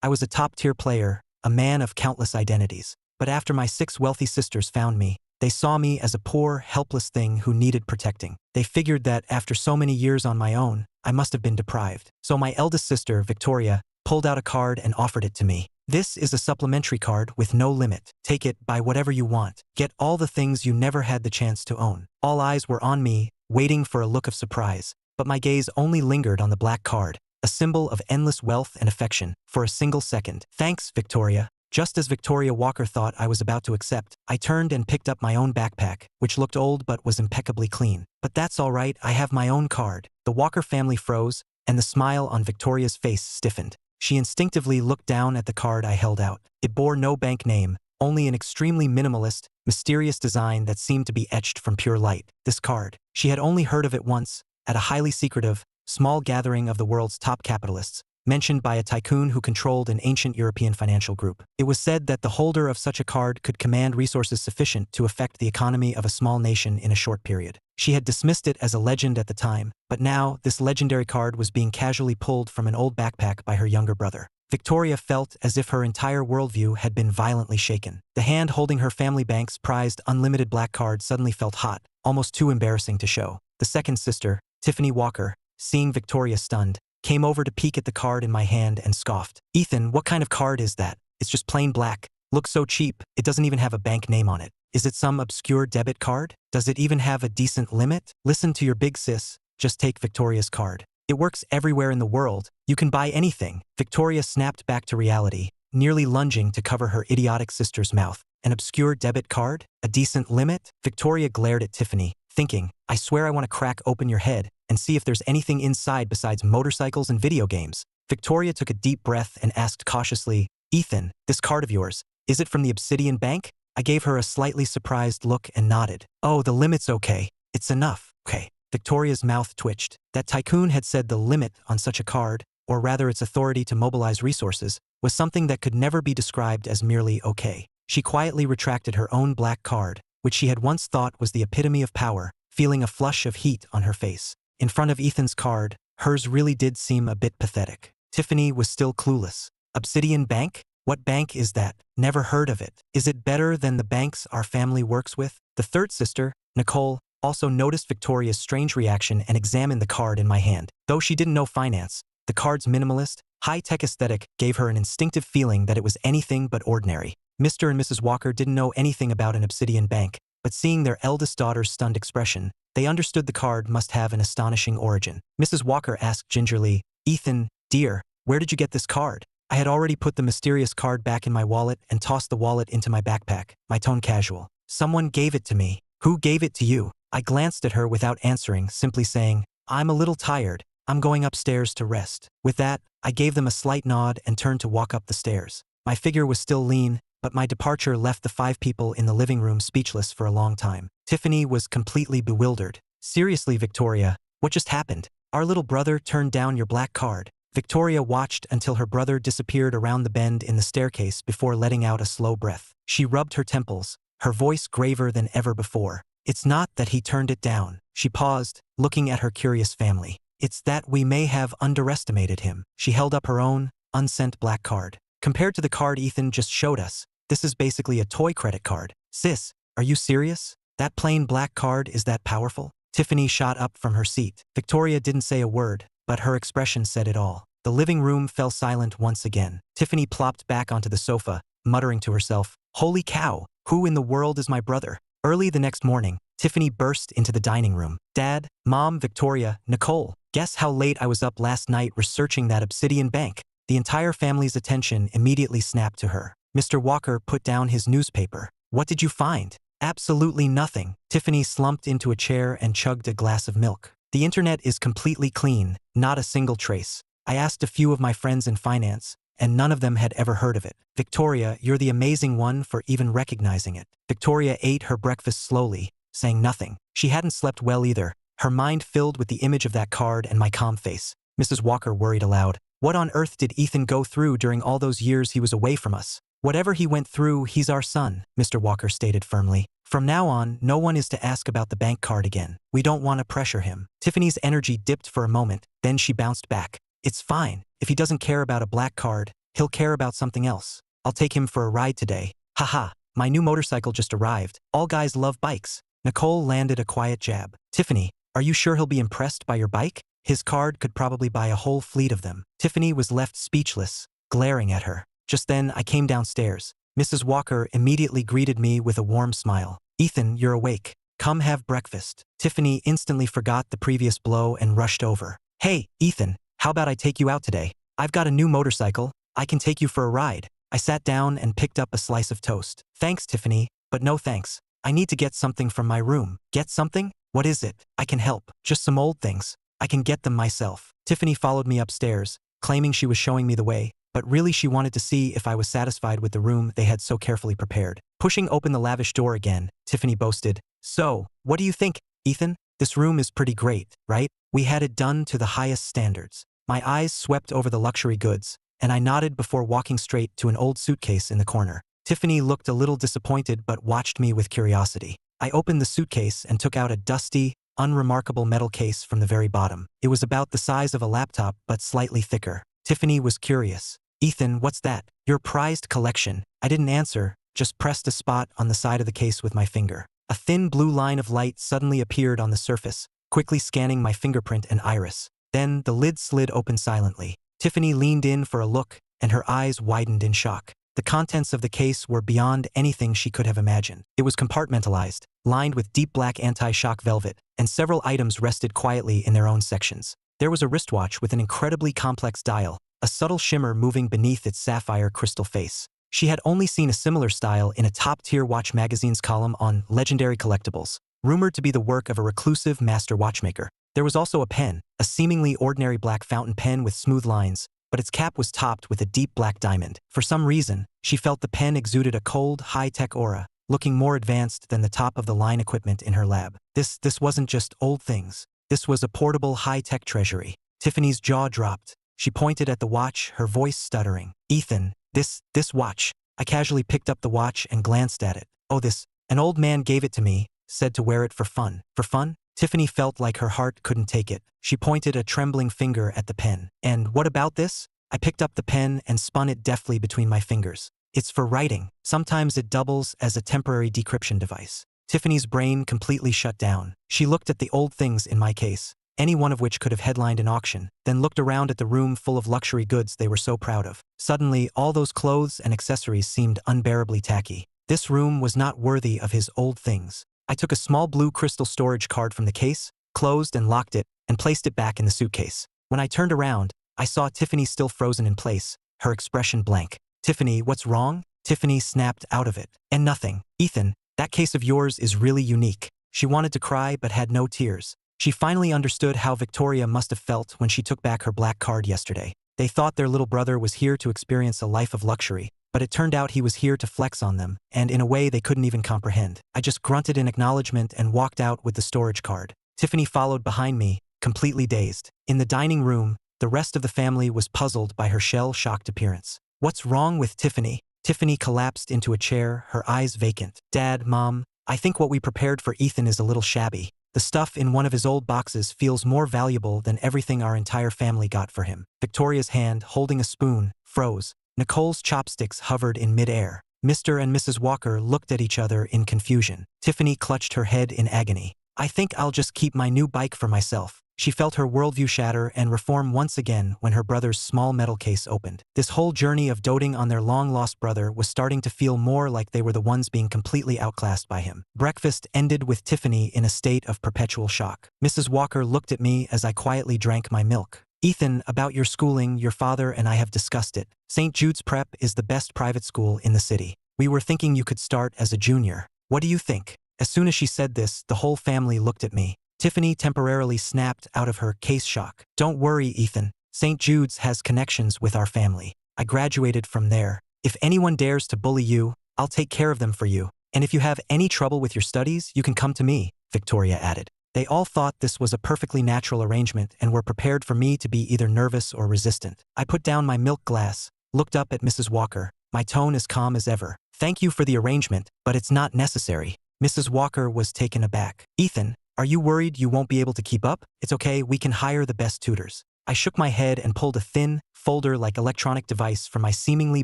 I was a top-tier player, a man of countless identities. But after my 6 wealthy sisters found me, they saw me as a poor, helpless thing who needed protecting. They figured that after so many years on my own, I must have been deprived. So my eldest sister, Victoria, pulled out a card and offered it to me. This is a supplementary card with no limit. Take it, buy whatever you want. Get all the things you never had the chance to own. All eyes were on me, waiting for a look of surprise. But my gaze only lingered on the black card, a symbol of endless wealth and affection, for a single second. Thanks, Victoria. Just as Victoria Walker thought I was about to accept, I turned and picked up my own backpack, which looked old but was impeccably clean. But that's all right, I have my own card. The Walker family froze, and the smile on Victoria's face stiffened. She instinctively looked down at the card I held out. It bore no bank name, only an extremely minimalist, mysterious design that seemed to be etched from pure light. This card, she had only heard of it once, at a highly secretive, small gathering of the world's top capitalists, mentioned by a tycoon who controlled an ancient European financial group. It was said that the holder of such a card could command resources sufficient to affect the economy of a small nation in a short period. She had dismissed it as a legend at the time, but now this legendary card was being casually pulled from an old backpack by her younger brother. Victoria felt as if her entire worldview had been violently shaken. The hand holding her family bank's prized unlimited black card suddenly felt hot, almost too embarrassing to show. The second sister, Tiffany Walker, seeing Victoria stunned, came over to peek at the card in my hand and scoffed. "Ethan, what kind of card is that? It's just plain black. Looks so cheap, it doesn't even have a bank name on it. Is it some obscure debit card? Does it even have a decent limit? Listen to your big sis, just take Victoria's card. It works everywhere in the world. You can buy anything." Victoria snapped back to reality, nearly lunging to cover her idiotic sister's mouth. An obscure debit card? A decent limit? Victoria glared at Tiffany, thinking, I swear I want to crack open your head and see if there's anything inside besides motorcycles and video games. Victoria took a deep breath and asked cautiously, "Ethan, this card of yours, is it from the Obsidian Bank?" I gave her a slightly surprised look and nodded. "Oh, the limit's okay. It's enough." "Okay." Victoria's mouth twitched. That tycoon had said the limit on such a card, or rather its authority to mobilize resources, was something that could never be described as merely okay. She quietly retracted her own black card, which she had once thought was the epitome of power, feeling a flush of heat on her face. In front of Ethan's card, hers really did seem a bit pathetic. Tiffany was still clueless. Obsidian Bank? What bank is that? Never heard of it. Is it better than the banks our family works with? The third sister, Nicole, also noticed Victoria's strange reaction and examined the card in my hand. Though she didn't know finance, the card's minimalist, high-tech aesthetic gave her an instinctive feeling that it was anything but ordinary. Mr. and Mrs. Walker didn't know anything about an Obsidian Bank, but seeing their eldest daughter's stunned expression, they understood the card must have an astonishing origin. Mrs. Walker asked gingerly, "Ethan, dear, where did you get this card?" I had already put the mysterious card back in my wallet and tossed the wallet into my backpack, my tone casual. "Someone gave it to me." "Who gave it to you?" I glanced at her without answering, simply saying, "I'm a little tired. I'm going upstairs to rest." With that, I gave them a slight nod and turned to walk up the stairs. My figure was still lean, but my departure left the 5 people in the living room speechless for a long time. Tiffany was completely bewildered. "Seriously, Victoria, what just happened? Our little brother turned down your black card." Victoria watched until her brother disappeared around the bend in the staircase before letting out a slow breath. She rubbed her temples, her voice graver than ever before. "It's not that he turned it down." She paused, looking at her curious family. "It's that we may have underestimated him." She held up her own, unsent black card. "Compared to the card Ethan just showed us, this is basically a toy credit card." "Sis, are you serious? That plain black card is that powerful?" Tiffany shot up from her seat. Victoria didn't say a word, but her expression said it all. The living room fell silent once again. Tiffany plopped back onto the sofa, muttering to herself, "Holy cow, who in the world is my brother?" Early the next morning, Tiffany burst into the dining room. "Dad, Mom, Victoria, Nicole, guess how late I was up last night researching that Obsidian Bank?" The entire family's attention immediately snapped to her. Mr. Walker put down his newspaper. "What did you find?" "Absolutely nothing." Tiffany slumped into a chair and chugged a glass of milk. "The internet is completely clean, not a single trace. I asked a few of my friends in finance, and none of them had ever heard of it." "Victoria, you're the amazing one for even recognizing it." Victoria ate her breakfast slowly, saying nothing. She hadn't slept well either, her mind filled with the image of that card and my calm face. Mrs. Walker worried aloud. "What on earth did Ethan go through during all those years he was away from us?" "Whatever he went through, he's our son," Mr. Walker stated firmly. "From now on, no one is to ask about the bank card again. We don't want to pressure him." Tiffany's energy dipped for a moment, then she bounced back. "It's fine. If he doesn't care about a black card, He'll care about something else. I'll take him for a ride today. Haha, my new motorcycle just arrived. All guys love bikes. Nicole landed a quiet jab. Tiffany, are you sure he'll be impressed by your bike? His card could probably buy a whole fleet of them. Tiffany was left speechless, glaring at her. Just then, I came downstairs. Mrs. Walker immediately greeted me with a warm smile. Ethan, you're awake. Come have breakfast. Tiffany instantly forgot the previous blow and rushed over. Hey, Ethan, how about I take you out today? I've got a new motorcycle. I can take you for a ride. I sat down and picked up a slice of toast. Thanks, Tiffany, but no thanks. I need to get something from my room. Get something? What is it? I can help. Just some old things. I can get them myself. Tiffany followed me upstairs, claiming she was showing me the way, but really she wanted to see if I was satisfied with the room they had so carefully prepared. Pushing open the lavish door again, Tiffany boasted, "So, what do you think, Ethan? This room is pretty great, right? We had it done to the highest standards." My eyes swept over the luxury goods, and I nodded before walking straight to an old suitcase in the corner. Tiffany looked a little disappointed but watched me with curiosity. I opened the suitcase and took out a dusty, unremarkable metal case from the very bottom. It was about the size of a laptop but slightly thicker. Tiffany was curious. "Ethan, what's that?" "Your prized collection." I didn't answer, just pressed a spot on the side of the case with my finger. A thin blue line of light suddenly appeared on the surface, quickly scanning my fingerprint and iris. Then the lid slid open silently. Tiffany leaned in for a look, and her eyes widened in shock. The contents of the case were beyond anything she could have imagined. It was compartmentalized, lined with deep black anti-shock velvet, and several items rested quietly in their own sections. There was a wristwatch with an incredibly complex dial, a subtle shimmer moving beneath its sapphire crystal face. She had only seen a similar style in a top-tier watch magazine's column on legendary collectibles, rumored to be the work of a reclusive master watchmaker. There was also a pen, a seemingly ordinary black fountain pen with smooth lines, but its cap was topped with a deep black diamond. For some reason, she felt the pen exuded a cold, high-tech aura, looking more advanced than the top-of-the-line equipment in her lab. This wasn't just old things. This was a portable, high-tech treasury. Tiffany's jaw dropped. She pointed at the watch, her voice stuttering. "Ethan, this watch." I casually picked up the watch and glanced at it. "Oh, an old man gave it to me, said to wear it for fun." "For fun?" Tiffany felt like her heart couldn't take it. She pointed a trembling finger at the pen. "And what about this?" I picked up the pen and spun it deftly between my fingers. "It's for writing. Sometimes it doubles as a temporary decryption device." Tiffany's brain completely shut down. She looked at the old things in my case, any one of which could have headlined an auction, then looked around at the room full of luxury goods they were so proud of. Suddenly, all those clothes and accessories seemed unbearably tacky. This room was not worthy of his old things. I took a small blue crystal storage card from the case, closed and locked it, and placed it back in the suitcase. When I turned around, I saw Tiffany still frozen in place, her expression blank. "Tiffany, what's wrong?" Tiffany snapped out of it. "And nothing. Ethan, that case of yours is really unique." She wanted to cry but had no tears. She finally understood how Victoria must have felt when she took back her black card yesterday. They thought their little brother was here to experience a life of luxury, but it turned out he was here to flex on them, and in a way they couldn't even comprehend. I just grunted in acknowledgement and walked out with the storage card. Tiffany followed behind me, completely dazed. In the dining room, the rest of the family was puzzled by her shell-shocked appearance. "What's wrong with Tiffany?" Tiffany collapsed into a chair, her eyes vacant. "Dad, Mom, I think what we prepared for Ethan is a little shabby. The stuff in one of his old boxes feels more valuable than everything our entire family got for him." Victoria's hand, holding a spoon, froze. Nicole's chopsticks hovered in mid-air. Mr. and Mrs. Walker looked at each other in confusion. Tiffany clutched her head in agony. "I think I'll just keep my new bike for myself." She felt her worldview shatter and reform once again when her brother's small metal case opened. This whole journey of doting on their long-lost brother was starting to feel more like they were the ones being completely outclassed by him. Breakfast ended with Tiffany in a state of perpetual shock. Mrs. Walker looked at me as I quietly drank my milk. "Ethan, about your schooling, your father and I have discussed it. St. Jude's Prep is the best private school in the city. We were thinking you could start as a junior. What do you think?" As soon as she said this, the whole family looked at me. Tiffany temporarily snapped out of her case shock. "Don't worry, Ethan. St. Jude's has connections with our family. I graduated from there. If anyone dares to bully you, I'll take care of them for you. And if you have any trouble with your studies, you can come to me," Victoria added. They all thought this was a perfectly natural arrangement and were prepared for me to be either nervous or resistant. I put down my milk glass, looked up at Mrs. Walker, my tone as calm as ever. "Thank you for the arrangement, but it's not necessary." Mrs. Walker was taken aback. "Ethan, are you worried you won't be able to keep up? It's okay, we can hire the best tutors." I shook my head and pulled a thin, folder-like electronic device from my seemingly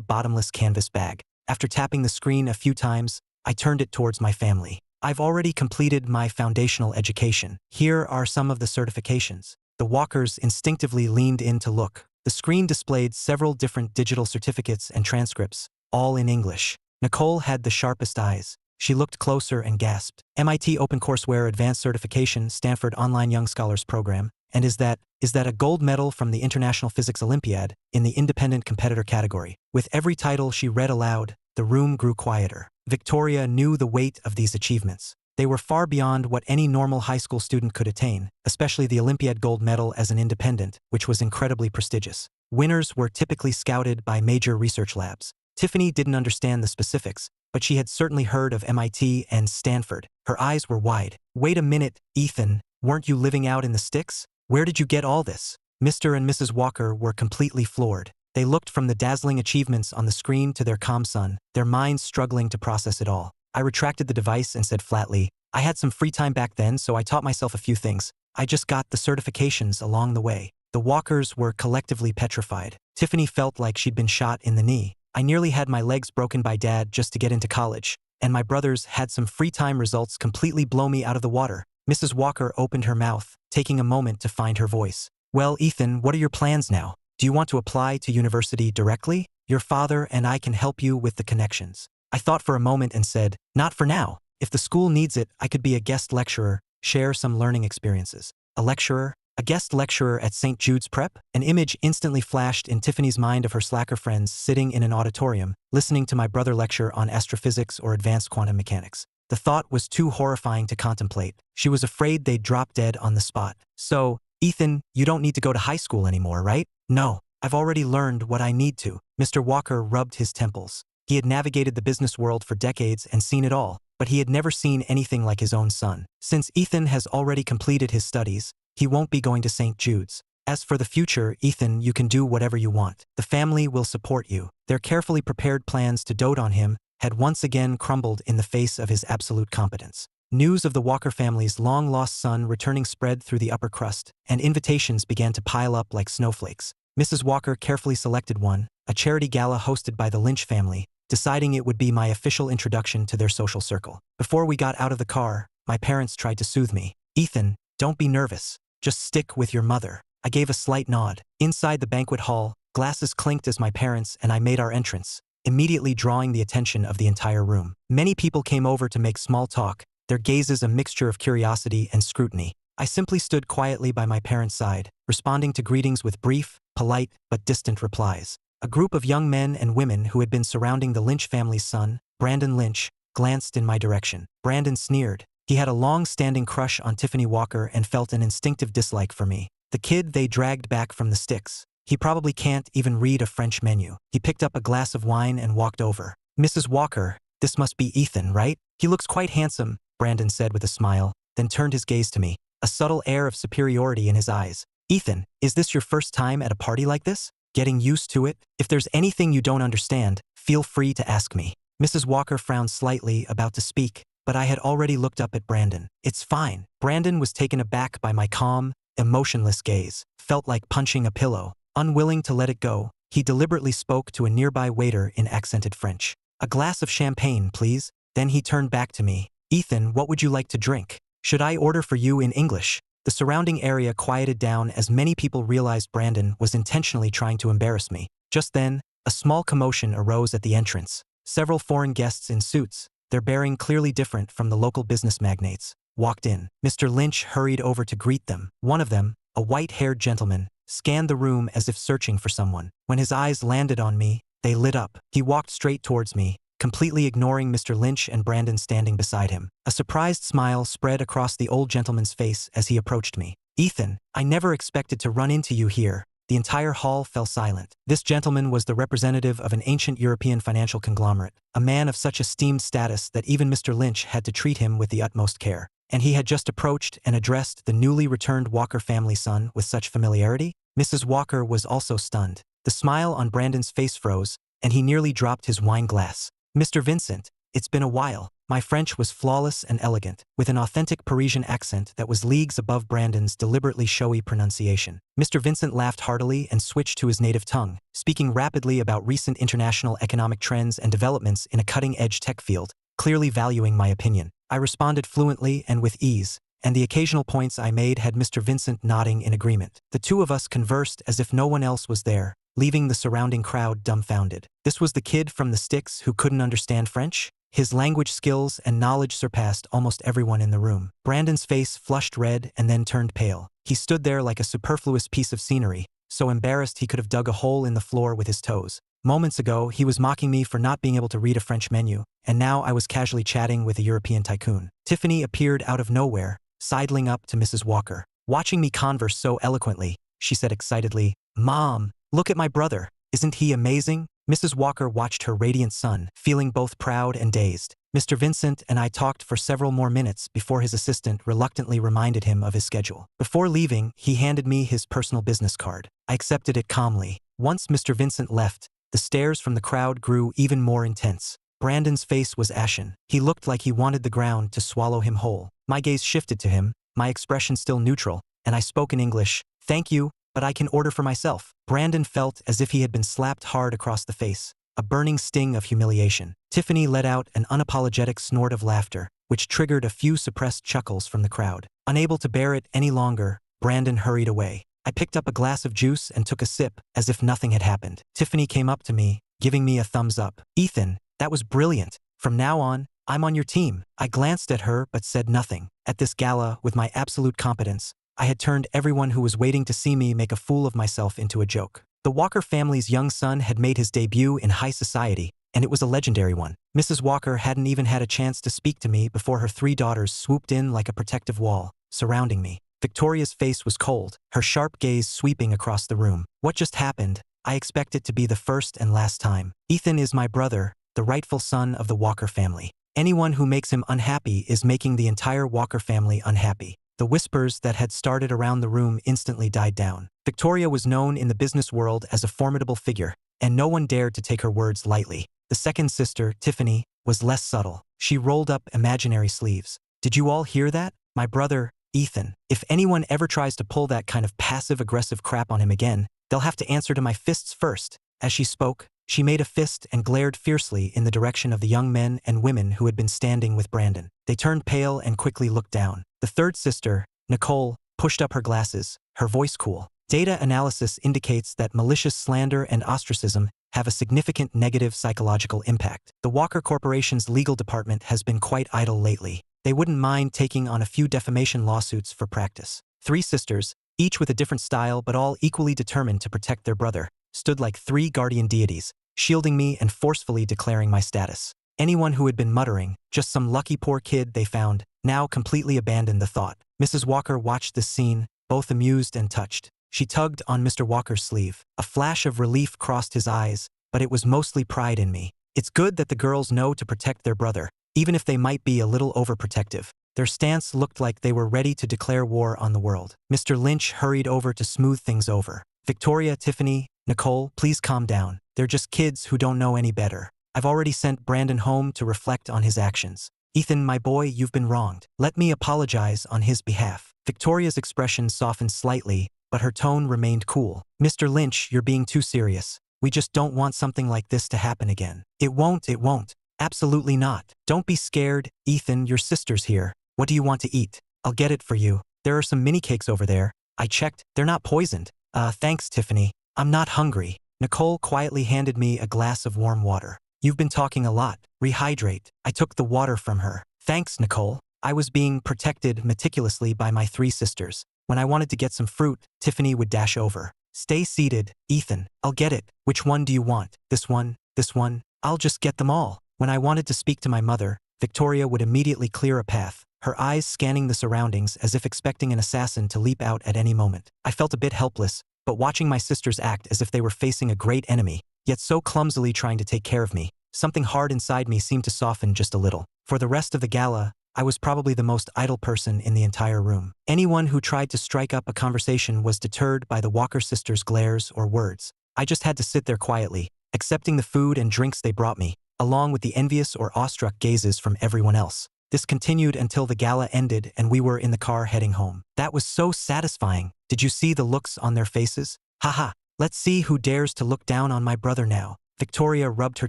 bottomless canvas bag. After tapping the screen a few times, I turned it towards my family. I've already completed my foundational education. Here are some of the certifications. The Walkers instinctively leaned in to look. The screen displayed several different digital certificates and transcripts, all in English. Nicole had the sharpest eyes. She looked closer and gasped. MIT OpenCourseWare Advanced Certification, Stanford Online Young Scholars Program. And is that a gold medal from the International Physics Olympiad in the independent competitor category? With every title she read aloud, the room grew quieter. Victoria knew the weight of these achievements. They were far beyond what any normal high school student could attain, especially the Olympiad gold medal as an independent, which was incredibly prestigious. Winners were typically scouted by major research labs. Tiffany didn't understand the specifics, but she had certainly heard of MIT and Stanford. Her eyes were wide. Wait a minute, Ethan, weren't you living out in the sticks? Where did you get all this? Mr. and Mrs. Walker were completely floored. They looked from the dazzling achievements on the screen to their calm son, their minds struggling to process it all. I retracted the device and said flatly, I had some free time back then, so I taught myself a few things. I just got the certifications along the way. The Walkers were collectively petrified. Tiffany felt like she'd been shot in the knee. I nearly had my legs broken by Dad just to get into college, and my brothers had some free time results completely blow me out of the water. Mrs. Walker opened her mouth, taking a moment to find her voice. Well, Ethan, what are your plans now? Do you want to apply to university directly? Your father and I can help you with the connections. I thought for a moment and said, not for now. If the school needs it, I could be a guest lecturer, share some learning experiences. A lecturer? A guest lecturer at St. Jude's Prep? An image instantly flashed in Tiffany's mind of her slacker friends sitting in an auditorium, listening to my brother lecture on astrophysics or advanced quantum mechanics. The thought was too horrifying to contemplate. She was afraid they'd drop dead on the spot. So, Ethan, you don't need to go to high school anymore, right? No, I've already learned what I need to. Mr. Walker rubbed his temples. He had navigated the business world for decades and seen it all, but he had never seen anything like his own son. Since Ethan has already completed his studies, he won't be going to St. Jude's. As for the future, Ethan, you can do whatever you want. The family will support you. Their carefully prepared plans to dote on him had once again crumbled in the face of his absolute competence. News of the Walker family's long-lost son returning spread through the upper crust, and invitations began to pile up like snowflakes. Mrs. Walker carefully selected one, a charity gala hosted by the Lynch family, deciding it would be my official introduction to their social circle. Before we got out of the car, my parents tried to soothe me. Ethan, don't be nervous. Just stick with your mother. I gave a slight nod. Inside the banquet hall, glasses clinked as my parents and I made our entrance, immediately drawing the attention of the entire room. Many people came over to make small talk, their gazes a mixture of curiosity and scrutiny. I simply stood quietly by my parents' side, responding to greetings with brief, polite, but distant replies. A group of young men and women who had been surrounding the Lynch family's son, Brandon Lynch, glanced in my direction. Brandon sneered. He had a long-standing crush on Tiffany Walker and felt an instinctive dislike for me. The kid they dragged back from the sticks. He probably can't even read a French menu. He picked up a glass of wine and walked over. Mrs. Walker, this must be Ethan, right? He looks quite handsome, Brandon said with a smile, then turned his gaze to me, a subtle air of superiority in his eyes. Ethan, is this your first time at a party like this? Getting used to it? If there's anything you don't understand, feel free to ask me. Mrs. Walker frowned slightly, about to speak, but I had already looked up at Brandon. It's fine. Brandon was taken aback by my calm, emotionless gaze. Felt like punching a pillow. Unwilling to let it go, he deliberately spoke to a nearby waiter in accented French. A glass of champagne, please. Then he turned back to me. Ethan, what would you like to drink? Should I order for you in English? The surrounding area quieted down as many people realized Brandon was intentionally trying to embarrass me. Just then, a small commotion arose at the entrance. Several foreign guests in suits, their bearing clearly different from the local business magnates, walked in. Mr. Lynch hurried over to greet them. One of them, a white-haired gentleman, scanned the room as if searching for someone. When his eyes landed on me, they lit up. He walked straight towards me, completely ignoring Mr. Lynch and Brandon standing beside him. A surprised smile spread across the old gentleman's face as he approached me. Ethan, I never expected to run into you here. The entire hall fell silent. This gentleman was the representative of an ancient European financial conglomerate, a man of such esteemed status that even Mr. Lynch had to treat him with the utmost care. And he had just approached and addressed the newly returned Walker family son with such familiarity? Mrs. Walker was also stunned. The smile on Brandon's face froze, and he nearly dropped his wine glass. Mr. Vincent, it's been a while. My French was flawless and elegant, with an authentic Parisian accent that was leagues above Brandon's deliberately showy pronunciation. Mr. Vincent laughed heartily and switched to his native tongue, speaking rapidly about recent international economic trends and developments in a cutting-edge tech field, clearly valuing my opinion. I responded fluently and with ease, and the occasional points I made had Mr. Vincent nodding in agreement. The two of us conversed as if no one else was there, leaving the surrounding crowd dumbfounded. This was the kid from the sticks who couldn't understand French? His language skills and knowledge surpassed almost everyone in the room. Brandon's face flushed red and then turned pale. He stood there like a superfluous piece of scenery, so embarrassed he could have dug a hole in the floor with his toes. Moments ago, he was mocking me for not being able to read a French menu, and now I was casually chatting with a European tycoon. Tiffany appeared out of nowhere, sidling up to Mrs. Walker. Watching me converse so eloquently, she said excitedly, "Mom, look at my brother. Isn't he amazing?" Mrs. Walker watched her radiant son, feeling both proud and dazed. Mr. Vincent and I talked for several more minutes before his assistant reluctantly reminded him of his schedule. Before leaving, he handed me his personal business card. I accepted it calmly. Once Mr. Vincent left, the stares from the crowd grew even more intense. Brandon's face was ashen. He looked like he wanted the ground to swallow him whole. My gaze shifted to him, my expression still neutral, and I spoke in English. "Thank you, but I can order for myself." Brandon felt as if he had been slapped hard across the face, a burning sting of humiliation. Tiffany let out an unapologetic snort of laughter, which triggered a few suppressed chuckles from the crowd. Unable to bear it any longer, Brandon hurried away. I picked up a glass of juice and took a sip, as if nothing had happened. Tiffany came up to me, giving me a thumbs up. "Ethan, that was brilliant. From now on, I'm on your team." I glanced at her but said nothing. At this gala, with my absolute competence, I had turned everyone who was waiting to see me make a fool of myself into a joke. The Walker family's young son had made his debut in high society, and it was a legendary one. Mrs. Walker hadn't even had a chance to speak to me before her 3 daughters swooped in like a protective wall, surrounding me. Victoria's face was cold, her sharp gaze sweeping across the room. "What just happened? I expect it to be the first and last time. Ethan is my brother, the rightful son of the Walker family. Anyone who makes him unhappy is making the entire Walker family unhappy." The whispers that had started around the room instantly died down. Victoria was known in the business world as a formidable figure, and no one dared to take her words lightly. The second sister, Tiffany, was less subtle. She rolled up imaginary sleeves. "Did you all hear that? My brother, Ethan. If anyone ever tries to pull that kind of passive-aggressive crap on him again, they'll have to answer to my fists first." As she spoke, she made a fist and glared fiercely in the direction of the young men and women who had been standing with Brandon. They turned pale and quickly looked down. The third sister, Nicole, pushed up her glasses, her voice cool. "Data analysis indicates that malicious slander and ostracism have a significant negative psychological impact. The Walker Corporation's legal department has been quite idle lately. They wouldn't mind taking on a few defamation lawsuits for practice." 3 sisters, each with a different style but all equally determined to protect their brother, stood like 3 guardian deities, shielding me and forcefully declaring my status. Anyone who had been muttering, "Just some lucky poor kid they found," now completely abandoned the thought. Mrs. Walker watched this scene, both amused and touched. She tugged on Mr. Walker's sleeve. A flash of relief crossed his eyes, but it was mostly pride in me. It's good that the girls know to protect their brother, even if they might be a little overprotective. Their stance looked like they were ready to declare war on the world. Mr. Lynch hurried over to smooth things over. "Victoria, Tiffany, Nicole, please calm down. They're just kids who don't know any better. I've already sent Brandon home to reflect on his actions. Ethan, my boy, you've been wronged. Let me apologize on his behalf." Victoria's expression softened slightly, but her tone remained cool. "Mr. Lynch, you're being too serious. We just don't want something like this to happen again." It won't. Absolutely not. Don't be scared, Ethan, your sister's here. What do you want to eat? I'll get it for you. There are some mini cakes over there. I checked, they're not poisoned." Thanks, Tiffany. I'm not hungry." Nicole quietly handed me a glass of warm water. "You've been talking a lot. Rehydrate." I took the water from her. "Thanks, Nicole." I was being protected meticulously by my 3 sisters. When I wanted to get some fruit, Tiffany would dash over. "Stay seated, Ethan. I'll get it. Which one do you want? This one? This one? I'll just get them all." When I wanted to speak to my mother, Victoria would immediately clear a path, her eyes scanning the surroundings as if expecting an assassin to leap out at any moment. I felt a bit helpless, but watching my sisters act as if they were facing a great enemy, yet so clumsily trying to take care of me, something hard inside me seemed to soften just a little. For the rest of the gala, I was probably the most idle person in the entire room. Anyone who tried to strike up a conversation was deterred by the Walker sisters' glares or words. I just had to sit there quietly, accepting the food and drinks they brought me, along with the envious or awestruck gazes from everyone else. This continued until the gala ended and we were in the car heading home. That was so satisfying. Did you see the looks on their faces? Haha, let's see who dares to look down on my brother now. Victoria rubbed her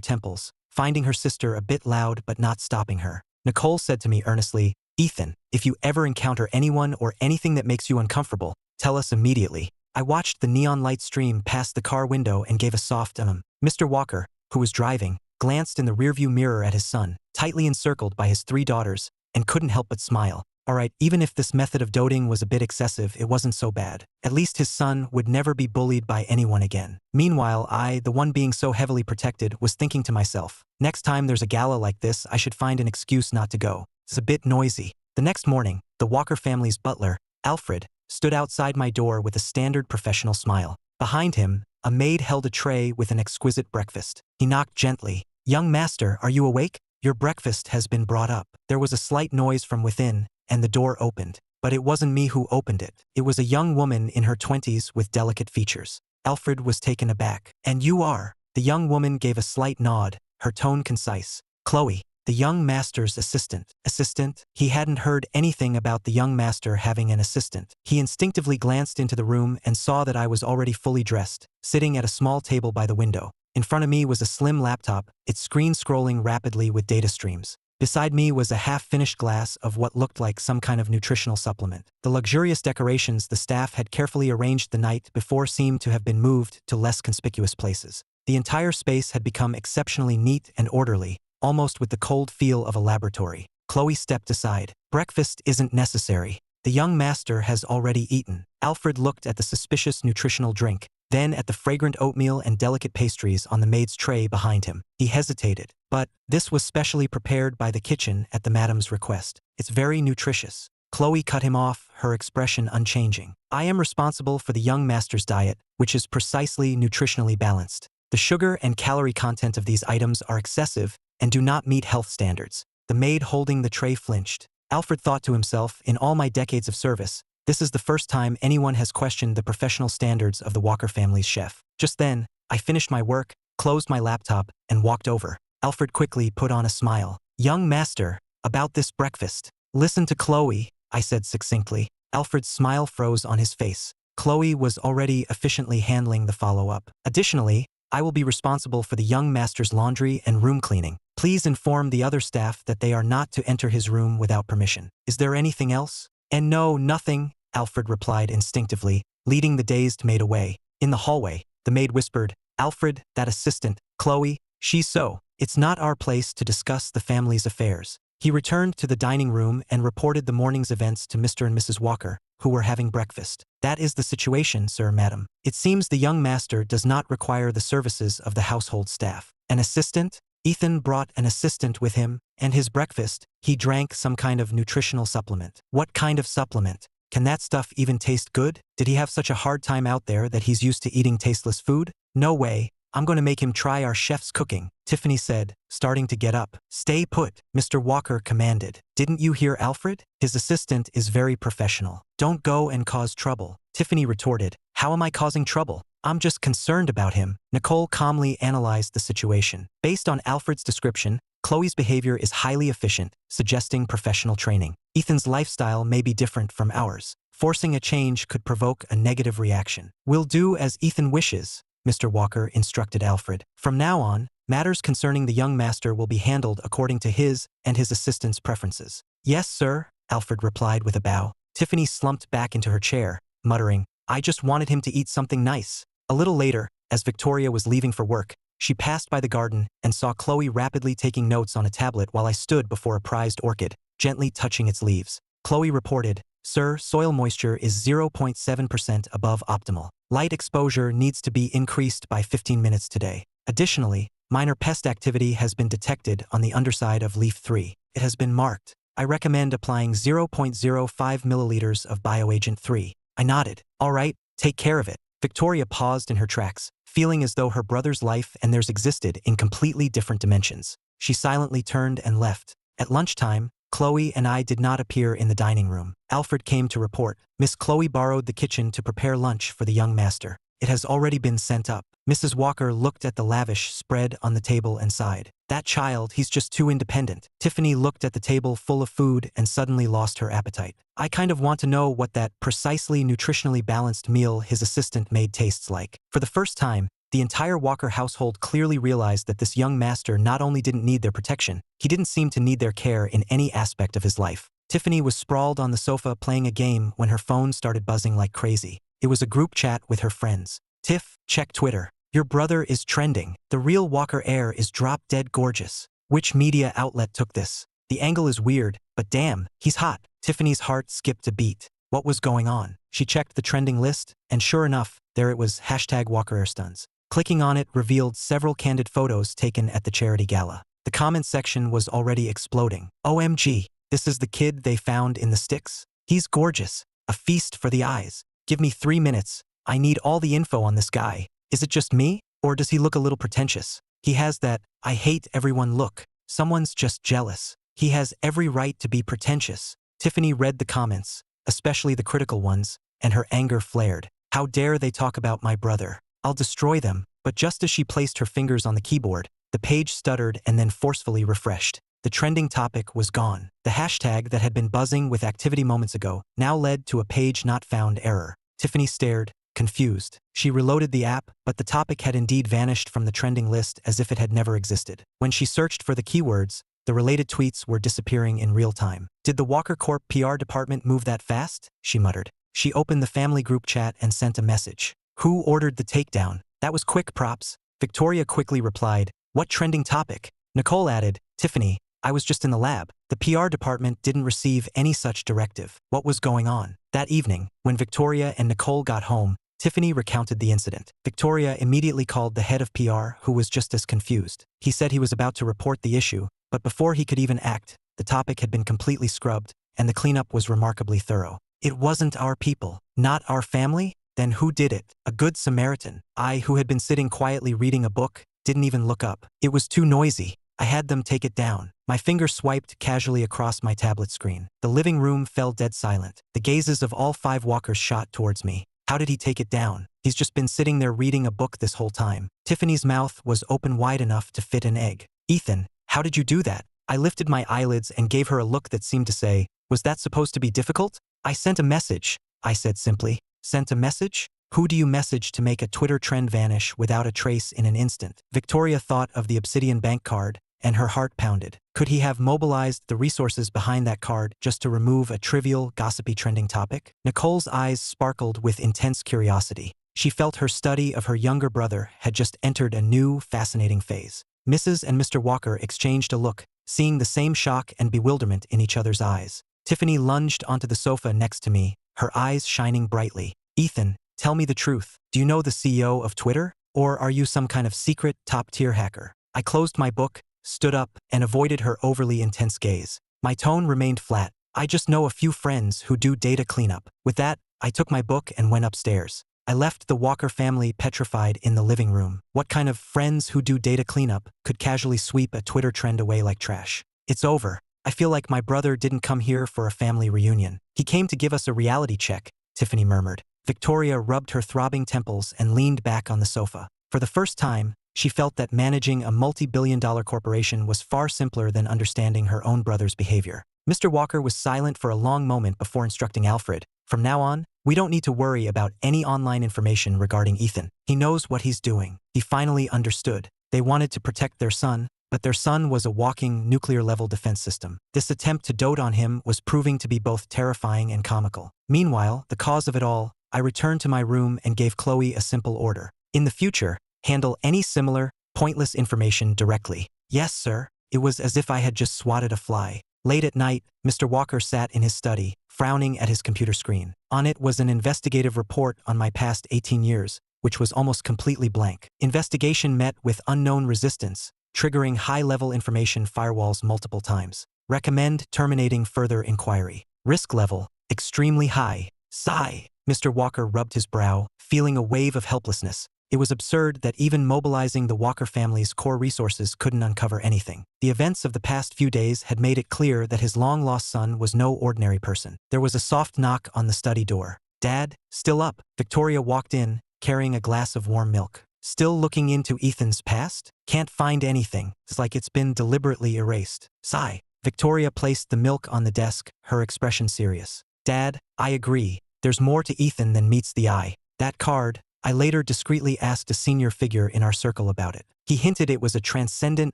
temples, finding her sister a bit loud but not stopping her. Nicole said to me earnestly, Ethan, if you ever encounter anyone or anything that makes you uncomfortable, tell us immediately. I watched the neon light stream past the car window and gave a soft Mr. Walker, who was driving, glanced in the rearview mirror at his son, tightly encircled by his 3 daughters, and couldn't help but smile. Alright, even if this method of doting was a bit excessive, it wasn't so bad. At least his son would never be bullied by anyone again. Meanwhile, I, the one being so heavily protected, was thinking to myself, next time there's a gala like this, I should find an excuse not to go. It's a bit noisy. The next morning, the Walker family's butler, Alfred, stood outside my door with a standard professional smile. Behind him, a maid held a tray with an exquisite breakfast. He knocked gently. Young master, are you awake? Your breakfast has been brought up. There was a slight noise from within, and the door opened. But it wasn't me who opened it. It was a young woman in her 20s with delicate features. Alfred was taken aback. And you are? The young woman gave a slight nod, her tone concise. Chloe, the young master's assistant. Assistant? He hadn't heard anything about the young master having an assistant. He instinctively glanced into the room and saw that I was already fully dressed, sitting at a small table by the window. In front of me was a slim laptop, its screen scrolling rapidly with data streams. Beside me was a half-finished glass of what looked like some kind of nutritional supplement. The luxurious decorations the staff had carefully arranged the night before seemed to have been moved to less conspicuous places. The entire space had become exceptionally neat and orderly, almost with the cold feel of a laboratory. Chloe stepped aside. Breakfast isn't necessary. The young master has already eaten. Alfred looked at the suspicious nutritional drink, then at the fragrant oatmeal and delicate pastries on the maid's tray behind him. He hesitated. But this was specially prepared by the kitchen at the madam's request. It's very nutritious. Chloe cut him off, her expression unchanging. I am responsible for the young master's diet, which is precisely nutritionally balanced. The sugar and calorie content of these items are excessive and do not meet health standards. The maid holding the tray flinched. Alfred thought to himself, in all my decades of service, this is the first time anyone has questioned the professional standards of the Walker family's chef. Just then, I finished my work, closed my laptop, and walked over. Alfred quickly put on a smile. Young master, about this breakfast. Listen to Chloe, I said succinctly. Alfred's smile froze on his face. Chloe was already efficiently handling the follow-up. Additionally, I will be responsible for the young master's laundry and room cleaning. Please inform the other staff that they are not to enter his room without permission. Is there anything else? And no, nothing, Alfred replied instinctively, leading the dazed maid away. In the hallway, the maid whispered, Alfred, that assistant, Chloe, she's so. It's not our place to discuss the family's affairs. He returned to the dining room and reported the morning's events to Mr. and Mrs. Walker, who were having breakfast. That is the situation, sir, madam. It seems the young master does not require the services of the household staff. An assistant? Ethan brought an assistant with him, and his breakfast, he drank some kind of nutritional supplement. What kind of supplement? Can that stuff even taste good? Did he have such a hard time out there that he's used to eating tasteless food? No way. I'm going to make him try our chef's cooking, Tiffany said, starting to get up. Stay put, Mr. Walker commanded. Didn't you hear Alfred? His assistant is very professional. Don't go and cause trouble. Tiffany retorted. How am I causing trouble? I'm just concerned about him. Nicole calmly analyzed the situation. Based on Alfred's description, Chloe's behavior is highly efficient, suggesting professional training. Ethan's lifestyle may be different from ours. Forcing a change could provoke a negative reaction. We'll do as Ethan wishes, Mr. Walker instructed Alfred. From now on, matters concerning the young master will be handled according to his and his assistant's preferences. Yes, sir, Alfred replied with a bow. Tiffany slumped back into her chair, muttering, I just wanted him to eat something nice. A little later, as Victoria was leaving for work, she passed by the garden and saw Chloe rapidly taking notes on a tablet while I stood before a prized orchid, gently touching its leaves. Chloe reported, Sir, soil moisture is 0.7% above optimal. Light exposure needs to be increased by 15 minutes today. Additionally, minor pest activity has been detected on the underside of leaf 3. It has been marked. I recommend applying 0.05 milliliters of bioagent 3. I nodded. All right, take care of it. Victoria paused in her tracks, feeling as though her brother's life and theirs existed in completely different dimensions. She silently turned and left. At lunchtime, Chloe and I did not appear in the dining room. Alfred came to report. Miss Chloe borrowed the kitchen to prepare lunch for the young master. It has already been sent up. Mrs. Walker looked at the lavish spread on the table and sighed. That child, he's just too independent. Tiffany looked at the table full of food and suddenly lost her appetite. I kind of want to know what that precisely nutritionally balanced meal his assistant made tastes like. For the first time, the entire Walker household clearly realized that this young master not only didn't need their protection, he didn't seem to need their care in any aspect of his life. Tiffany was sprawled on the sofa playing a game when her phone started buzzing like crazy. It was a group chat with her friends. Tiff, check Twitter. Your brother is trending. The real Walker heir is drop-dead gorgeous. Which media outlet took this? The angle is weird, but damn, he's hot. Tiffany's heart skipped a beat. What was going on? She checked the trending list, and sure enough, there it was, #WalkerHairStuns. Clicking on it revealed several candid photos taken at the charity gala. The comment section was already exploding. OMG, this is the kid they found in the sticks? He's gorgeous. A feast for the eyes. Give me 3 minutes. I need all the info on this guy. Is it just me? Or does he look a little pretentious? He has that, I hate everyone look. Someone's just jealous. He has every right to be pretentious. Tiffany read the comments, especially the critical ones, and her anger flared. How dare they talk about my brother? I'll destroy them. But just as she placed her fingers on the keyboard, the page stuttered and then forcefully refreshed. The trending topic was gone. The hashtag that had been buzzing with activity moments ago now led to a page not found error. Tiffany stared, confused. She reloaded the app, but the topic had indeed vanished from the trending list as if it had never existed. When she searched for the keywords, the related tweets were disappearing in real time. Did the Walker Corp PR department move that fast? She muttered. She opened the family group chat and sent a message. Who ordered the takedown? That was quick, props. Victoria quickly replied, what trending topic? Nicole added, Tiffany, I was just in the lab. The PR department didn't receive any such directive. What was going on? That evening, when Victoria and Nicole got home, Tiffany recounted the incident. Victoria immediately called the head of PR, who was just as confused. He said he was about to report the issue, but before he could even act, the topic had been completely scrubbed, and the cleanup was remarkably thorough. It wasn't our people, not our family? Then who did it? A good Samaritan. I, who had been sitting quietly reading a book, didn't even look up. It was too noisy. I had them take it down. My finger swiped casually across my tablet screen. The living room fell dead silent. The gazes of all 5 walkers shot towards me. How did he take it down? He's just been sitting there reading a book this whole time. Tiffany's mouth was open wide enough to fit an egg. Ethan, how did you do that? I lifted my eyelids and gave her a look that seemed to say, was that supposed to be difficult? I sent a message, I said simply. Sent a message? Who do you message to make a Twitter trend vanish without a trace in an instant? Victoria thought of the Obsidian bank card, and her heart pounded. Could he have mobilized the resources behind that card just to remove a trivial, gossipy trending topic? Nicole's eyes sparkled with intense curiosity. She felt her study of her younger brother had just entered a new, fascinating phase. Mrs. and Mr. Walker exchanged a look, seeing the same shock and bewilderment in each other's eyes. Tiffany lunged onto the sofa next to me, her eyes shining brightly. Ethan, tell me the truth. Do you know the CEO of Twitter? Or are you some kind of secret, top-tier hacker? I closed my book, stood up, and avoided her overly intense gaze. My tone remained flat. I just know a few friends who do data cleanup. With that, I took my book and went upstairs. I left the Walker family petrified in the living room. What kind of friends who do data cleanup could casually sweep a Twitter trend away like trash? It's over. I feel like my brother didn't come here for a family reunion. He came to give us a reality check, Tiffany murmured. Victoria rubbed her throbbing temples and leaned back on the sofa. For the first time, she felt that managing a multi-billion-dollar corporation was far simpler than understanding her own brother's behavior. Mr. Walker was silent for a long moment before instructing Alfred. From now on, we don't need to worry about any online information regarding Ethan. He knows what he's doing. He finally understood. They wanted to protect their son, but their son was a walking nuclear-level defense system. This attempt to dote on him was proving to be both terrifying and comical. Meanwhile, the cause of it all, I returned to my room and gave Chloe a simple order. In the future, handle any similar, pointless information directly. Yes, sir. It was as if I had just swatted a fly. Late at night, Mr. Walker sat in his study, frowning at his computer screen. On it was an investigative report on my past 18 years, which was almost completely blank. Investigation met with unknown resistance, triggering high-level information firewalls multiple times. Recommend terminating further inquiry. Risk level, extremely high. Sigh. Mr. Walker rubbed his brow, feeling a wave of helplessness. It was absurd that even mobilizing the Walker family's core resources couldn't uncover anything. The events of the past few days had made it clear that his long-lost son was no ordinary person. There was a soft knock on the study door. Dad, still up? Victoria walked in, carrying a glass of warm milk. Still looking into Ethan's past? Can't find anything. It's like it's been deliberately erased. Sigh. Victoria placed the milk on the desk, her expression serious. Dad, I agree. There's more to Ethan than meets the eye. That card, I later discreetly asked a senior figure in our circle about it. He hinted it was a transcendent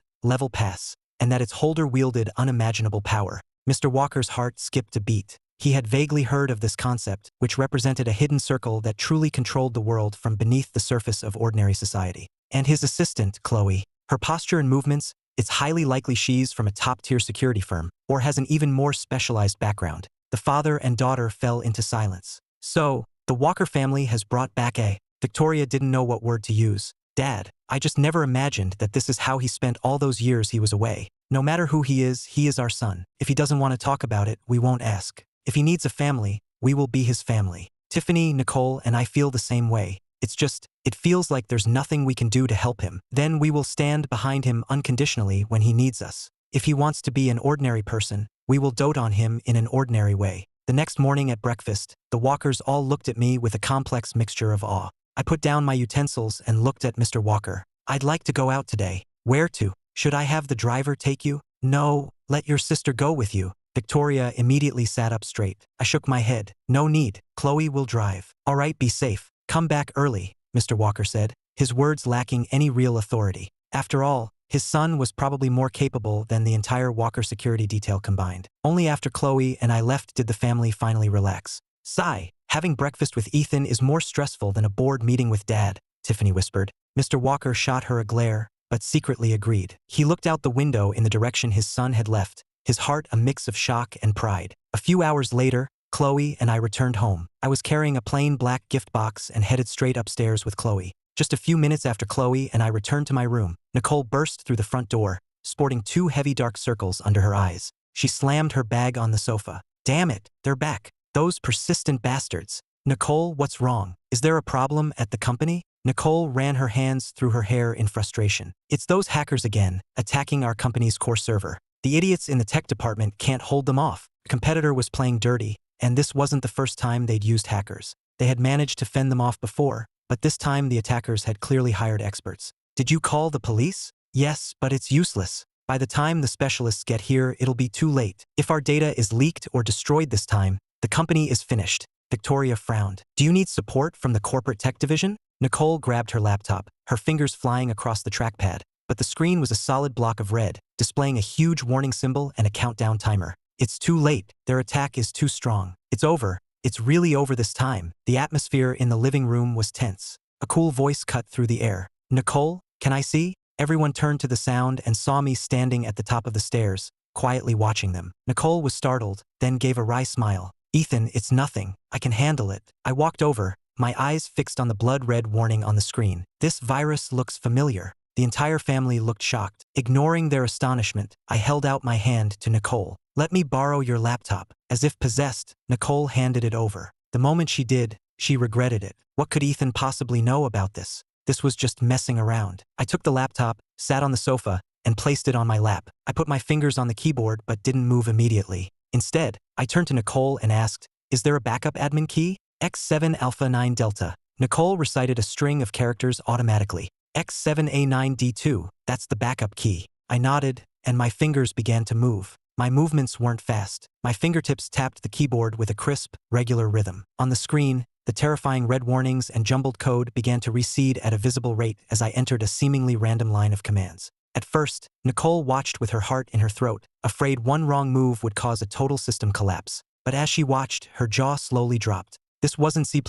level pass, and that its holder wielded unimaginable power. Mr. Walker's heart skipped a beat. He had vaguely heard of this concept, which represented a hidden circle that truly controlled the world from beneath the surface of ordinary society. And his assistant, Chloe. Her posture and movements, it's highly likely she's from a top-tier security firm, or has an even more specialized background. The father and daughter fell into silence. So, the Walker family has brought back a... Victoria didn't know what word to use. Dad, I just never imagined that this is how he spent all those years he was away. No matter who he is our son. If he doesn't want to talk about it, we won't ask. If he needs a family, we will be his family. Tiffany, Nicole, and I feel the same way. It's just, it feels like there's nothing we can do to help him. Then we will stand behind him unconditionally when he needs us. If he wants to be an ordinary person, we will dote on him in an ordinary way. The next morning at breakfast, the Walkers all looked at me with a complex mixture of awe. I put down my utensils and looked at Mr. Walker. I'd like to go out today. Where to? Should I have the driver take you? No, let your sister go with you. Victoria immediately sat up straight. I shook my head. No need. Chloe will drive. All right, be safe. Come back early, Mr. Walker said, his words lacking any real authority. After all, his son was probably more capable than the entire Walker security detail combined. Only after Chloe and I left did the family finally relax. Sigh. Having breakfast with Ethan is more stressful than a board meeting with Dad, Tiffany whispered. Mr. Walker shot her a glare, but secretly agreed. He looked out the window in the direction his son had left, his heart a mix of shock and pride. A few hours later, Chloe and I returned home. I was carrying a plain black gift box and headed straight upstairs with Chloe. Just a few minutes after Chloe and I returned to my room, Nicole burst through the front door, sporting 2 heavy dark circles under her eyes. She slammed her bag on the sofa. Damn it, they're back. Those persistent bastards. Nicole, what's wrong? Is there a problem at the company? Nicole ran her hands through her hair in frustration. It's those hackers again, attacking our company's core server. The idiots in the tech department can't hold them off. A competitor was playing dirty, and this wasn't the first time they'd used hackers. They had managed to fend them off before, but this time the attackers had clearly hired experts. Did you call the police? Yes, but it's useless. By the time the specialists get here, it'll be too late. If our data is leaked or destroyed this time, the company is finished. Victoria frowned. Do you need support from the corporate tech division? Nicole grabbed her laptop, her fingers flying across the trackpad, but the screen was a solid block of red, displaying a huge warning symbol and a countdown timer. It's too late. Their attack is too strong. It's over. It's really over this time. The atmosphere in the living room was tense. A cool voice cut through the air. Nicole, can I see? Everyone turned to the sound and saw me standing at the top of the stairs, quietly watching them. Nicole was startled, then gave a wry smile. Ethan, it's nothing. I can handle it. I walked over, my eyes fixed on the blood-red warning on the screen. This virus looks familiar. The entire family looked shocked. Ignoring their astonishment, I held out my hand to Nicole. Let me borrow your laptop. As if possessed, Nicole handed it over. The moment she did, she regretted it. What could Ethan possibly know about this? This was just messing around. I took the laptop, sat on the sofa, and placed it on my lap. I put my fingers on the keyboard but didn't move immediately. Instead, I turned to Nicole and asked, is there a backup admin key? X7 Alpha 9 Delta. Nicole recited a string of characters automatically. X7A9D2, that's the backup key. I nodded, and my fingers began to move. My movements weren't fast. My fingertips tapped the keyboard with a crisp, regular rhythm. On the screen, the terrifying red warnings and jumbled code began to recede at a visible rate as I entered a seemingly random line of commands. At first, Nicole watched with her heart in her throat, afraid one wrong move would cause a total system collapse. But as she watched, her jaw slowly dropped. This wasn't C++,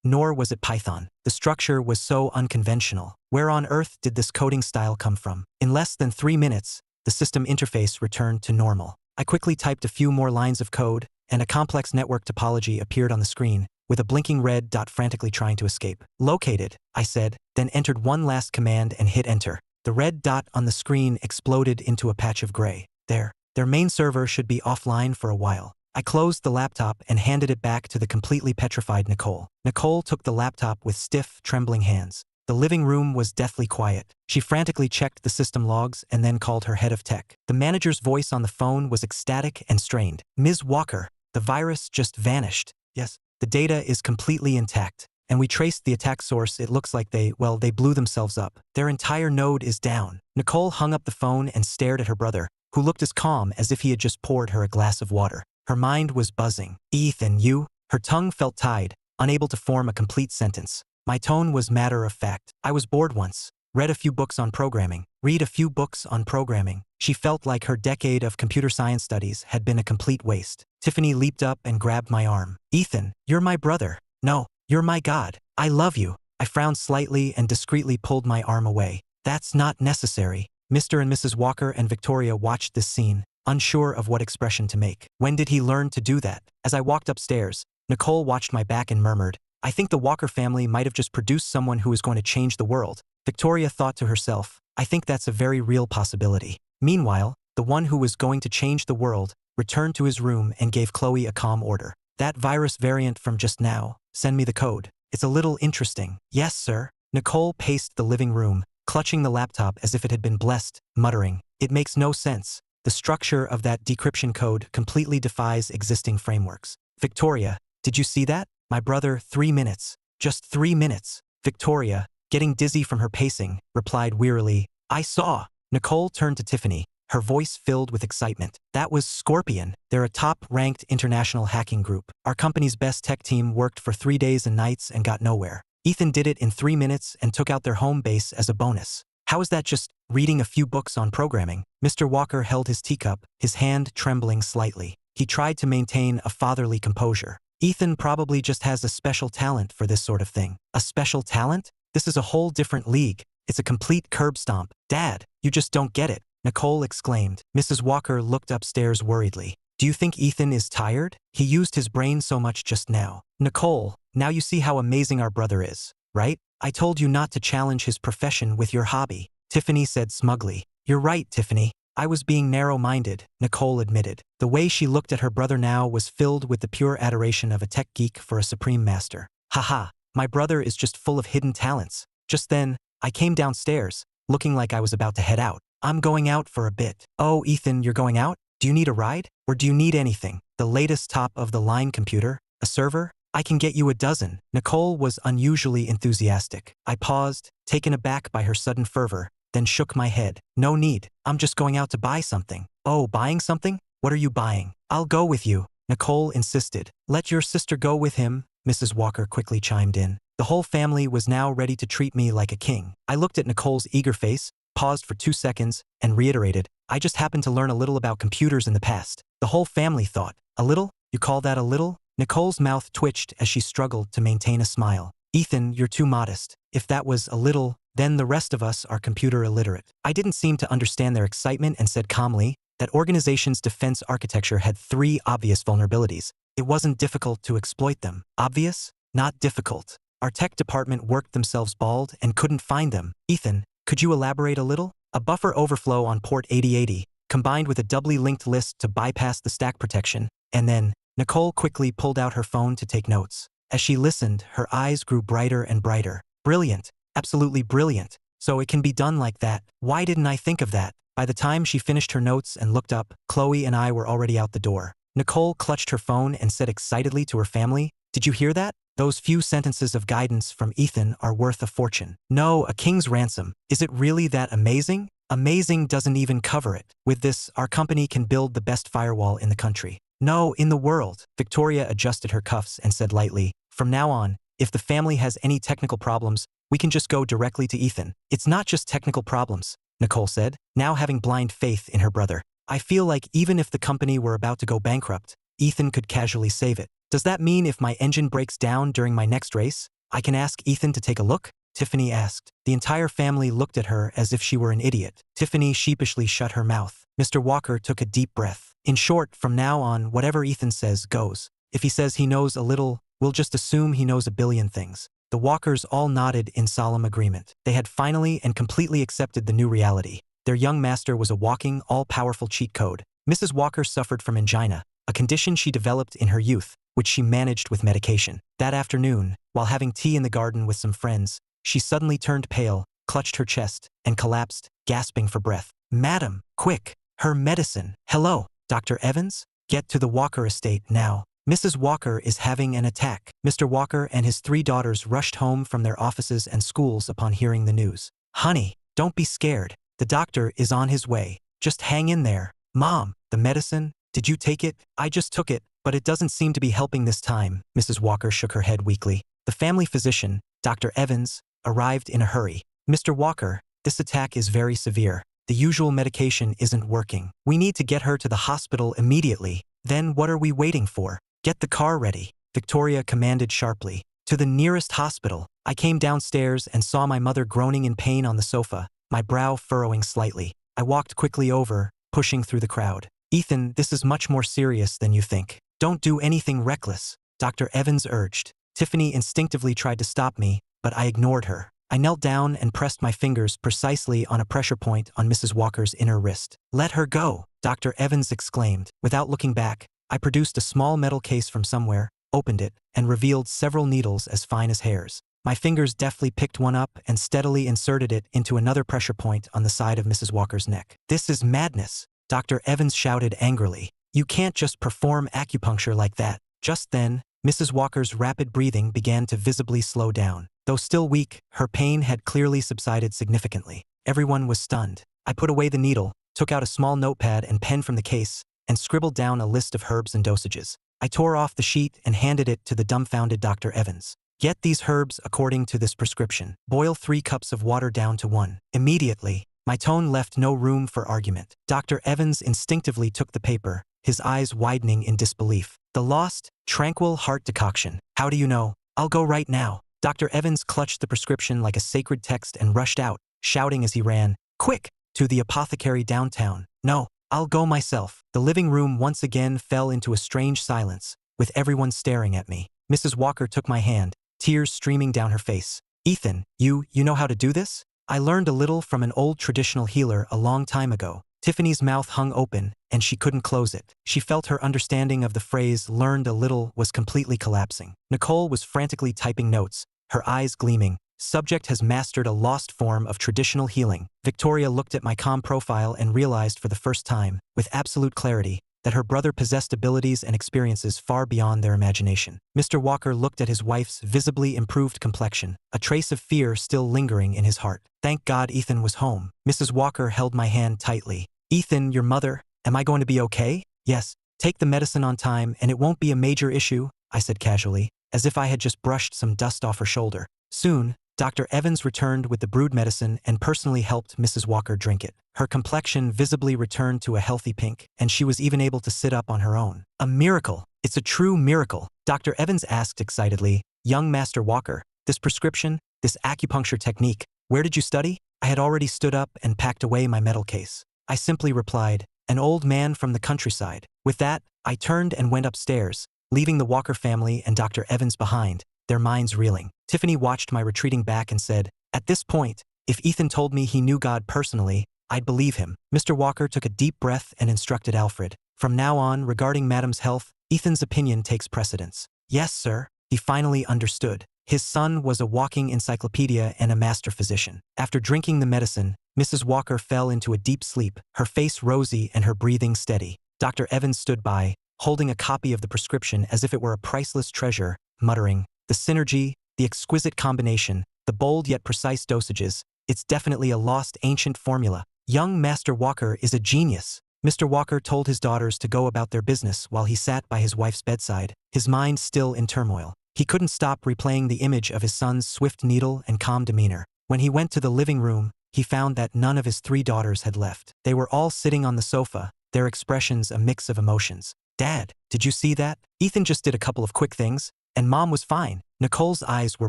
nor was it Python. The structure was so unconventional. Where on earth did this coding style come from? In less than 3 minutes, the system interface returned to normal. I quickly typed a few more lines of code, and a complex network topology appeared on the screen, with a blinking red dot frantically trying to escape. Located, I said, then entered one last command and hit enter. The red dot on the screen exploded into a patch of gray. Their main server should be offline for a while. I closed the laptop and handed it back to the completely petrified Nicole. Nicole took the laptop with stiff, trembling hands. The living room was deathly quiet. She frantically checked the system logs and then called her head of tech. The manager's voice on the phone was ecstatic and strained. Ms. Walker, the virus just vanished. Yes, the data is completely intact. and we traced the attack source. It looks like they blew themselves up. Their entire node is down." Nicole hung up the phone and stared at her brother, who looked as calm as if he had just poured her a glass of water. Her mind was buzzing. "Ethan, you?" Her tongue felt tied, unable to form a complete sentence. My tone was matter of fact. "I was bored once. Read a few books on programming." Read a few books on programming. She felt like her decade of computer science studies had been a complete waste. Tiffany leaped up and grabbed my arm. "Ethan, you're my brother. No, you're my god. I love you." I frowned slightly and discreetly pulled my arm away. "That's not necessary." Mr. and Mrs. Walker and Victoria watched this scene, unsure of what expression to make. When did he learn to do that? As I walked upstairs, Nicole watched my back and murmured, "I think the Walker family might have just produced someone who is going to change the world." Victoria thought to herself, "I think that's a very real possibility." Meanwhile, the one who was going to change the world returned to his room and gave Chloe a calm order. "That virus variant from just now, send me the code. It's a little interesting." "Yes, sir." Nicole paced the living room, clutching the laptop as if it had been blessed, muttering, "It makes no sense. The structure of that decryption code completely defies existing frameworks." "Victoria, did you see that? My brother, 3 minutes. Just 3 minutes." Victoria, getting dizzy from her pacing, replied wearily, "I saw." Nicole turned to Tiffany, her voice filled with excitement. "That was Scorpion. They're a top-ranked international hacking group. Our company's best tech team worked for 3 days and nights and got nowhere. Ethan did it in 3 minutes and took out their home base as a bonus. How is that just reading a few books on programming?" Mr. Walker held his teacup, his hand trembling slightly. He tried to maintain a fatherly composure. "Ethan probably just has a special talent for this sort of thing." "A special talent? This is a whole different league. It's a complete curb stomp." "Dad, you just don't get it," Nicole exclaimed. Mrs. Walker looked upstairs worriedly. "Do you think Ethan is tired? He used his brain so much just now." "Nicole, now you see how amazing our brother is, right? I told you not to challenge his profession with your hobby," Tiffany said smugly. "You're right, Tiffany. I was being narrow-minded," Nicole admitted. The way she looked at her brother now was filled with the pure adoration of a tech geek for a supreme master. "Haha, my brother is just full of hidden talents." Just then, I came downstairs, looking like I was about to head out. "I'm going out for a bit." "Oh, Ethan, you're going out? Do you need a ride? Or do you need anything? The latest top-of-the-line computer? A server? I can get you a dozen." Nicole was unusually enthusiastic. I paused, taken aback by her sudden fervor, then shook my head. "No need. I'm just going out to buy something." "Oh, buying something? What are you buying?" "I'll go with you," Nicole insisted. "Let your sister go with him," Mrs. Walker quickly chimed in. The whole family was now ready to treat me like a king. I looked at Nicole's eager face, paused for 2 seconds, and reiterated, "I just happened to learn a little about computers in the past." The whole family thought, "A little? You call that a little?" Nicole's mouth twitched as she struggled to maintain a smile. "Ethan, you're too modest. If that was a little, then the rest of us are computer illiterate." I didn't seem to understand their excitement and said calmly that organization's defense architecture had 3 obvious vulnerabilities. It wasn't difficult to exploit them. Obvious? Not difficult. Our tech department worked themselves bald and couldn't find them. "Ethan, could you elaborate a little?" "A buffer overflow on port 8080, combined with a doubly linked list to bypass the stack protection, and then..." Nicole quickly pulled out her phone to take notes. As she listened, her eyes grew brighter and brighter. "Brilliant. Absolutely brilliant. So it can be done like that. Why didn't I think of that?" By the time she finished her notes and looked up, Chloe and I were already out the door. Nicole clutched her phone and said excitedly to her family, "Did you hear that? Those few sentences of guidance from Ethan are worth a fortune." "No, a king's ransom. Is it really that amazing?" "Amazing doesn't even cover it. With this, our company can build the best firewall in the country." "No, in the world." Victoria adjusted her cuffs and said lightly, "From now on, if the family has any technical problems, we can just go directly to Ethan." "It's not just technical problems," Nicole said, now having blind faith in her brother. "I feel like even if the company were about to go bankrupt, Ethan could casually save it. Does that mean if my engine breaks down during my next race, I can ask Ethan to take a look?" Tiffany asked. The entire family looked at her as if she were an idiot. Tiffany sheepishly shut her mouth. Mr. Walker took a deep breath. "In short, from now on, whatever Ethan says goes. If he says he knows a little, we'll just assume he knows a billion things." The Walkers all nodded in solemn agreement. They had finally and completely accepted the new reality. Their young master was a walking, all-powerful cheat code. Mrs. Walker suffered from angina, a condition she developed in her youth, which she managed with medication. That afternoon, while having tea in the garden with some friends, she suddenly turned pale, clutched her chest, and collapsed, gasping for breath. "Madam, quick! Her medicine! Hello, Dr. Evans? Get to the Walker estate now." Mrs. Walker is having an attack. Mr. Walker and his 3 daughters rushed home from their offices and schools upon hearing the news. Honey, don't be scared. The doctor is on his way. Just hang in there. Mom, the medicine? Did you take it? I just took it, but it doesn't seem to be helping this time. Mrs. Walker shook her head weakly. The family physician, Dr. Evans, arrived in a hurry. Mr. Walker, this attack is very severe. The usual medication isn't working. We need to get her to the hospital immediately. Then what are we waiting for? Get the car ready, Victoria commanded sharply. To the nearest hospital. I came downstairs and saw my mother groaning in pain on the sofa, my brow furrowing slightly. I walked quickly over, pushing through the crowd. Ethan, this is much more serious than you think. Don't do anything reckless, Dr. Evans urged. Tiffany instinctively tried to stop me, but I ignored her. I knelt down and pressed my fingers precisely on a pressure point on Mrs. Walker's inner wrist. Let her go, Dr. Evans exclaimed. Without looking back, I produced a small metal case from somewhere, opened it, and revealed several needles as fine as hairs. My fingers deftly picked one up and steadily inserted it into another pressure point on the side of Mrs. Walker's neck. This is madness, Dr. Evans shouted angrily. You can't just perform acupuncture like that. Just then, Mrs. Walker's rapid breathing began to visibly slow down. Though still weak, her pain had clearly subsided significantly. Everyone was stunned. I put away the needle, took out a small notepad and pen from the case, and scribbled down a list of herbs and dosages. I tore off the sheet and handed it to the dumbfounded Dr. Evans. Get these herbs according to this prescription. Boil 3 cups of water down to 1. Immediately, my tone left no room for argument. Dr. Evans instinctively took the paper, his eyes widening in disbelief. The lost, tranquil heart decoction. How do you know? I'll go right now. Dr. Evans clutched the prescription like a sacred text and rushed out, shouting as he ran, Quick! To the apothecary downtown. No, I'll go myself. The living room once again fell into a strange silence, with everyone staring at me. Mrs. Walker took my hand, tears streaming down her face. Ethan, you know how to do this? I learned a little from an old traditional healer a long time ago. Tiffany's mouth hung open, and she couldn't close it. She felt her understanding of the phrase learned a little was completely collapsing. Nicole was frantically typing notes, her eyes gleaming. Subject has mastered a lost form of traditional healing. Victoria looked at my calm profile and realized for the first time, with absolute clarity, that her brother possessed abilities and experiences far beyond their imagination. Mr. Walker looked at his wife's visibly improved complexion, a trace of fear still lingering in his heart. Thank God Ethan was home. Mrs. Walker held my hand tightly. Ethan, your mother, am I going to be okay? Yes, take the medicine on time and it won't be a major issue, I said casually, as if I had just brushed some dust off her shoulder. Soon, Dr. Evans returned with the brewed medicine and personally helped Mrs. Walker drink it. Her complexion visibly returned to a healthy pink, and she was even able to sit up on her own. A miracle! It's a true miracle! Dr. Evans asked excitedly, Young Master Walker, this prescription, this acupuncture technique, where did you study? I had already stood up and packed away my metal case. I simply replied, An old man from the countryside. With that, I turned and went upstairs, leaving the Walker family and Dr. Evans behind, their minds reeling. Tiffany watched my retreating back and said, At this point, if Ethan told me he knew God personally, I'd believe him. Mr. Walker took a deep breath and instructed Alfred. From now on, regarding Madam's health, Ethan's opinion takes precedence. Yes, sir. He finally understood. His son was a walking encyclopedia and a master physician. After drinking the medicine, Mrs. Walker fell into a deep sleep, her face rosy and her breathing steady. Dr. Evans stood by, holding a copy of the prescription as if it were a priceless treasure, muttering, The synergy, the exquisite combination, the bold yet precise dosages, it's definitely a lost ancient formula. Young Master Walker is a genius. Mr. Walker told his daughters to go about their business while he sat by his wife's bedside, his mind still in turmoil. He couldn't stop replaying the image of his son's swift needle and calm demeanor. When he went to the living room, he found that none of his 3 daughters had left. They were all sitting on the sofa, their expressions a mix of emotions. Dad, did you see that? Ethan just did a couple of quick things, and Mom was fine. Nicole's eyes were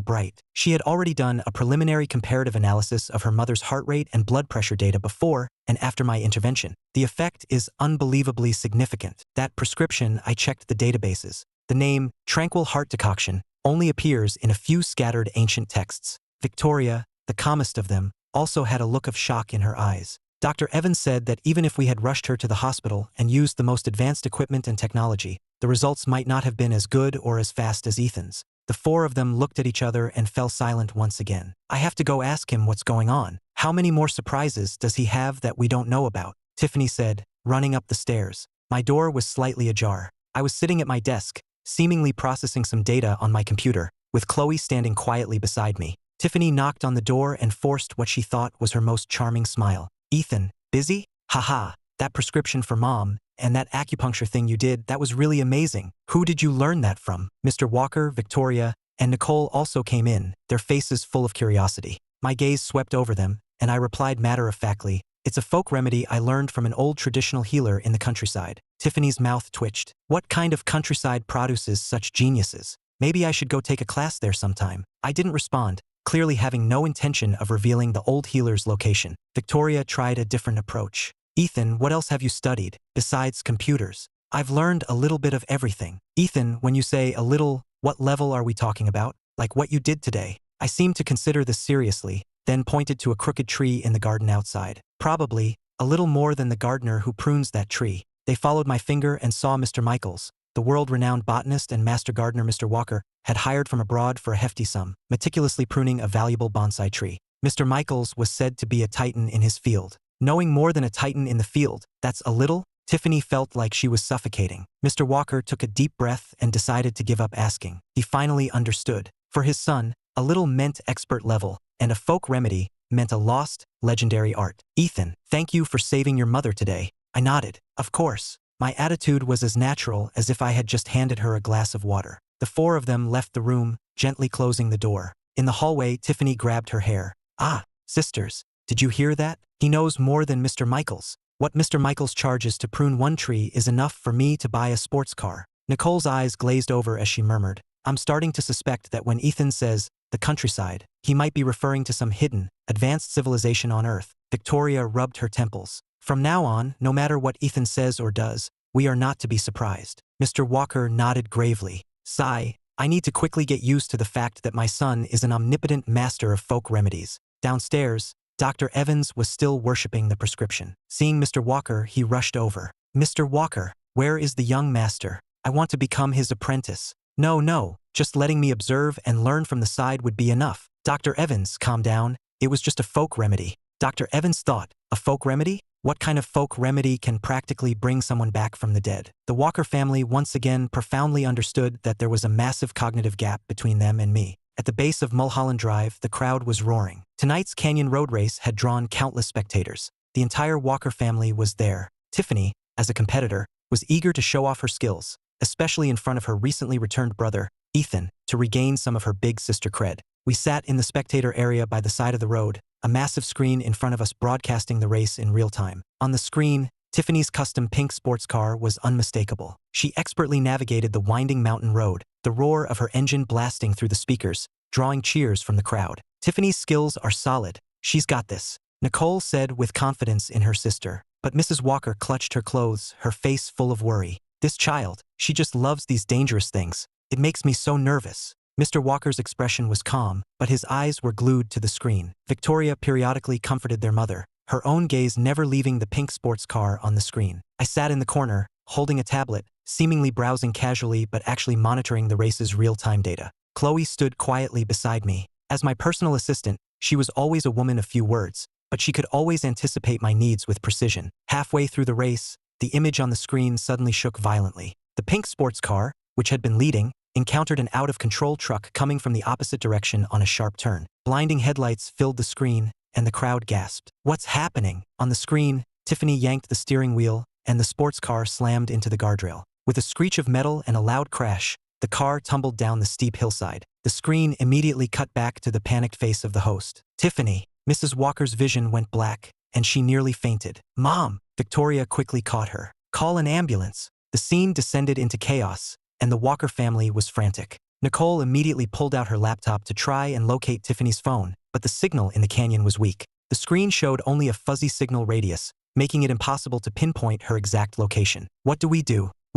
bright. She had already done a preliminary comparative analysis of her mother's heart rate and blood pressure data before and after my intervention. The effect is unbelievably significant. That prescription, I checked the databases. The name, Tranquil Heart Decoction, only appears in a few scattered ancient texts. Victoria, the calmest of them, also had a look of shock in her eyes. Dr. Evans said that even if we had rushed her to the hospital and used the most advanced equipment and technology, the results might not have been as good or as fast as Ethan's. The 4 of them looked at each other and fell silent once again. I have to go ask him what's going on. How many more surprises does he have that we don't know about? Tiffany said, running up the stairs. My door was slightly ajar. I was sitting at my desk, seemingly processing some data on my computer, with Chloe standing quietly beside me. Tiffany knocked on the door and forced what she thought was her most charming smile. "Ethan, busy? Haha, that prescription for Mom, and that acupuncture thing you did, that was really amazing. Who did you learn that from?" Mr. Walker, Victoria, and Nicole also came in, their faces full of curiosity. My gaze swept over them, and I replied matter-of-factly, "It's a folk remedy I learned from an old traditional healer in the countryside." Tiffany's mouth twitched. What kind of countryside produces such geniuses? Maybe I should go take a class there sometime. I didn't respond, clearly having no intention of revealing the old healer's location. Victoria tried a different approach. "Ethan, what else have you studied, besides computers?" "I've learned a little bit of everything." "Ethan, when you say a little, what level are we talking about? Like what you did today?" I seemed to consider this seriously, then pointed to a crooked tree in the garden outside. "Probably, a little more than the gardener who prunes that tree." They followed my finger and saw Mr. Michaels, the world-renowned botanist and master gardener Mr. Walker, had hired from abroad for a hefty sum, meticulously pruning a valuable bonsai tree. Mr. Michaels was said to be a titan in his field. Knowing more than a titan in the field, that's a little? Tiffany felt like she was suffocating. Mr. Walker took a deep breath and decided to give up asking. He finally understood. For his son, a little meant expert level, and a folk remedy meant a lost, legendary art. "Ethan, thank you for saving your mother today." I nodded. Of course. My attitude was as natural as if I had just handed her a glass of water. The four of them left the room, gently closing the door. In the hallway, Tiffany grabbed her hair. "Ah, sisters, did you hear that? He knows more than Mr. Michaels. What Mr. Michaels charges to prune one tree is enough for me to buy a sports car." Nicole's eyes glazed over as she murmured, "I'm starting to suspect that when Ethan says, the countryside, he might be referring to some hidden, advanced civilization on Earth." Victoria rubbed her temples. "From now on, no matter what Ethan says or does, we are not to be surprised." Mr. Walker nodded gravely. "Sigh, I need to quickly get used to the fact that my son is an omnipotent master of folk remedies." Downstairs, Dr. Evans was still worshipping the prescription. Seeing Mr. Walker, he rushed over. "Mr. Walker, where is the young master? I want to become his apprentice." No, just letting me observe and learn from the side would be enough." "Dr. Evans, calm down. It was just a folk remedy." Dr. Evans thought, a folk remedy? What kind of folk remedy can practically bring someone back from the dead? The Walker family once again profoundly understood that there was a massive cognitive gap between them and me. At the base of Mulholland Drive, the crowd was roaring. Tonight's Canyon Road Race had drawn countless spectators. The entire Walker family was there. Tiffany, as a competitor, was eager to show off her skills, especially in front of her recently returned brother, Ethan, to regain some of her big sister cred. We sat in the spectator area by the side of the road, a massive screen in front of us broadcasting the race in real time. On the screen, Tiffany's custom pink sports car was unmistakable. She expertly navigated the winding mountain road, the roar of her engine blasting through the speakers, drawing cheers from the crowd. "Tiffany's skills are solid. She's got this," Nicole said with confidence in her sister. But Mrs. Walker clutched her clothes, her face full of worry. "This child, she just loves these dangerous things. It makes me so nervous." Mr. Walker's expression was calm, but his eyes were glued to the screen. Victoria periodically comforted their mother, her own gaze never leaving the pink sports car on the screen. I sat in the corner, holding a tablet, seemingly browsing casually but actually monitoring the race's real-time data. Chloe stood quietly beside me. As my personal assistant, she was always a woman of few words, but she could always anticipate my needs with precision. Halfway through the race, the image on the screen suddenly shook violently. The pink sports car, which had been leading, encountered an out-of-control truck coming from the opposite direction on a sharp turn. Blinding headlights filled the screen, and the crowd gasped. "What's happening?" On the screen, Tiffany yanked the steering wheel, and the sports car slammed into the guardrail. With a screech of metal and a loud crash, the car tumbled down the steep hillside. The screen immediately cut back to the panicked face of the host. "Tiffany." Mrs. Walker's vision went black, and she nearly fainted. "Mom!" Victoria quickly caught her. "Call an ambulance." The scene descended into chaos, and the Walker family was frantic. Nicole immediately pulled out her laptop to try and locate Tiffany's phone, but the signal in the canyon was weak. The screen showed only a fuzzy signal radius, making it impossible to pinpoint her exact location. "What do? We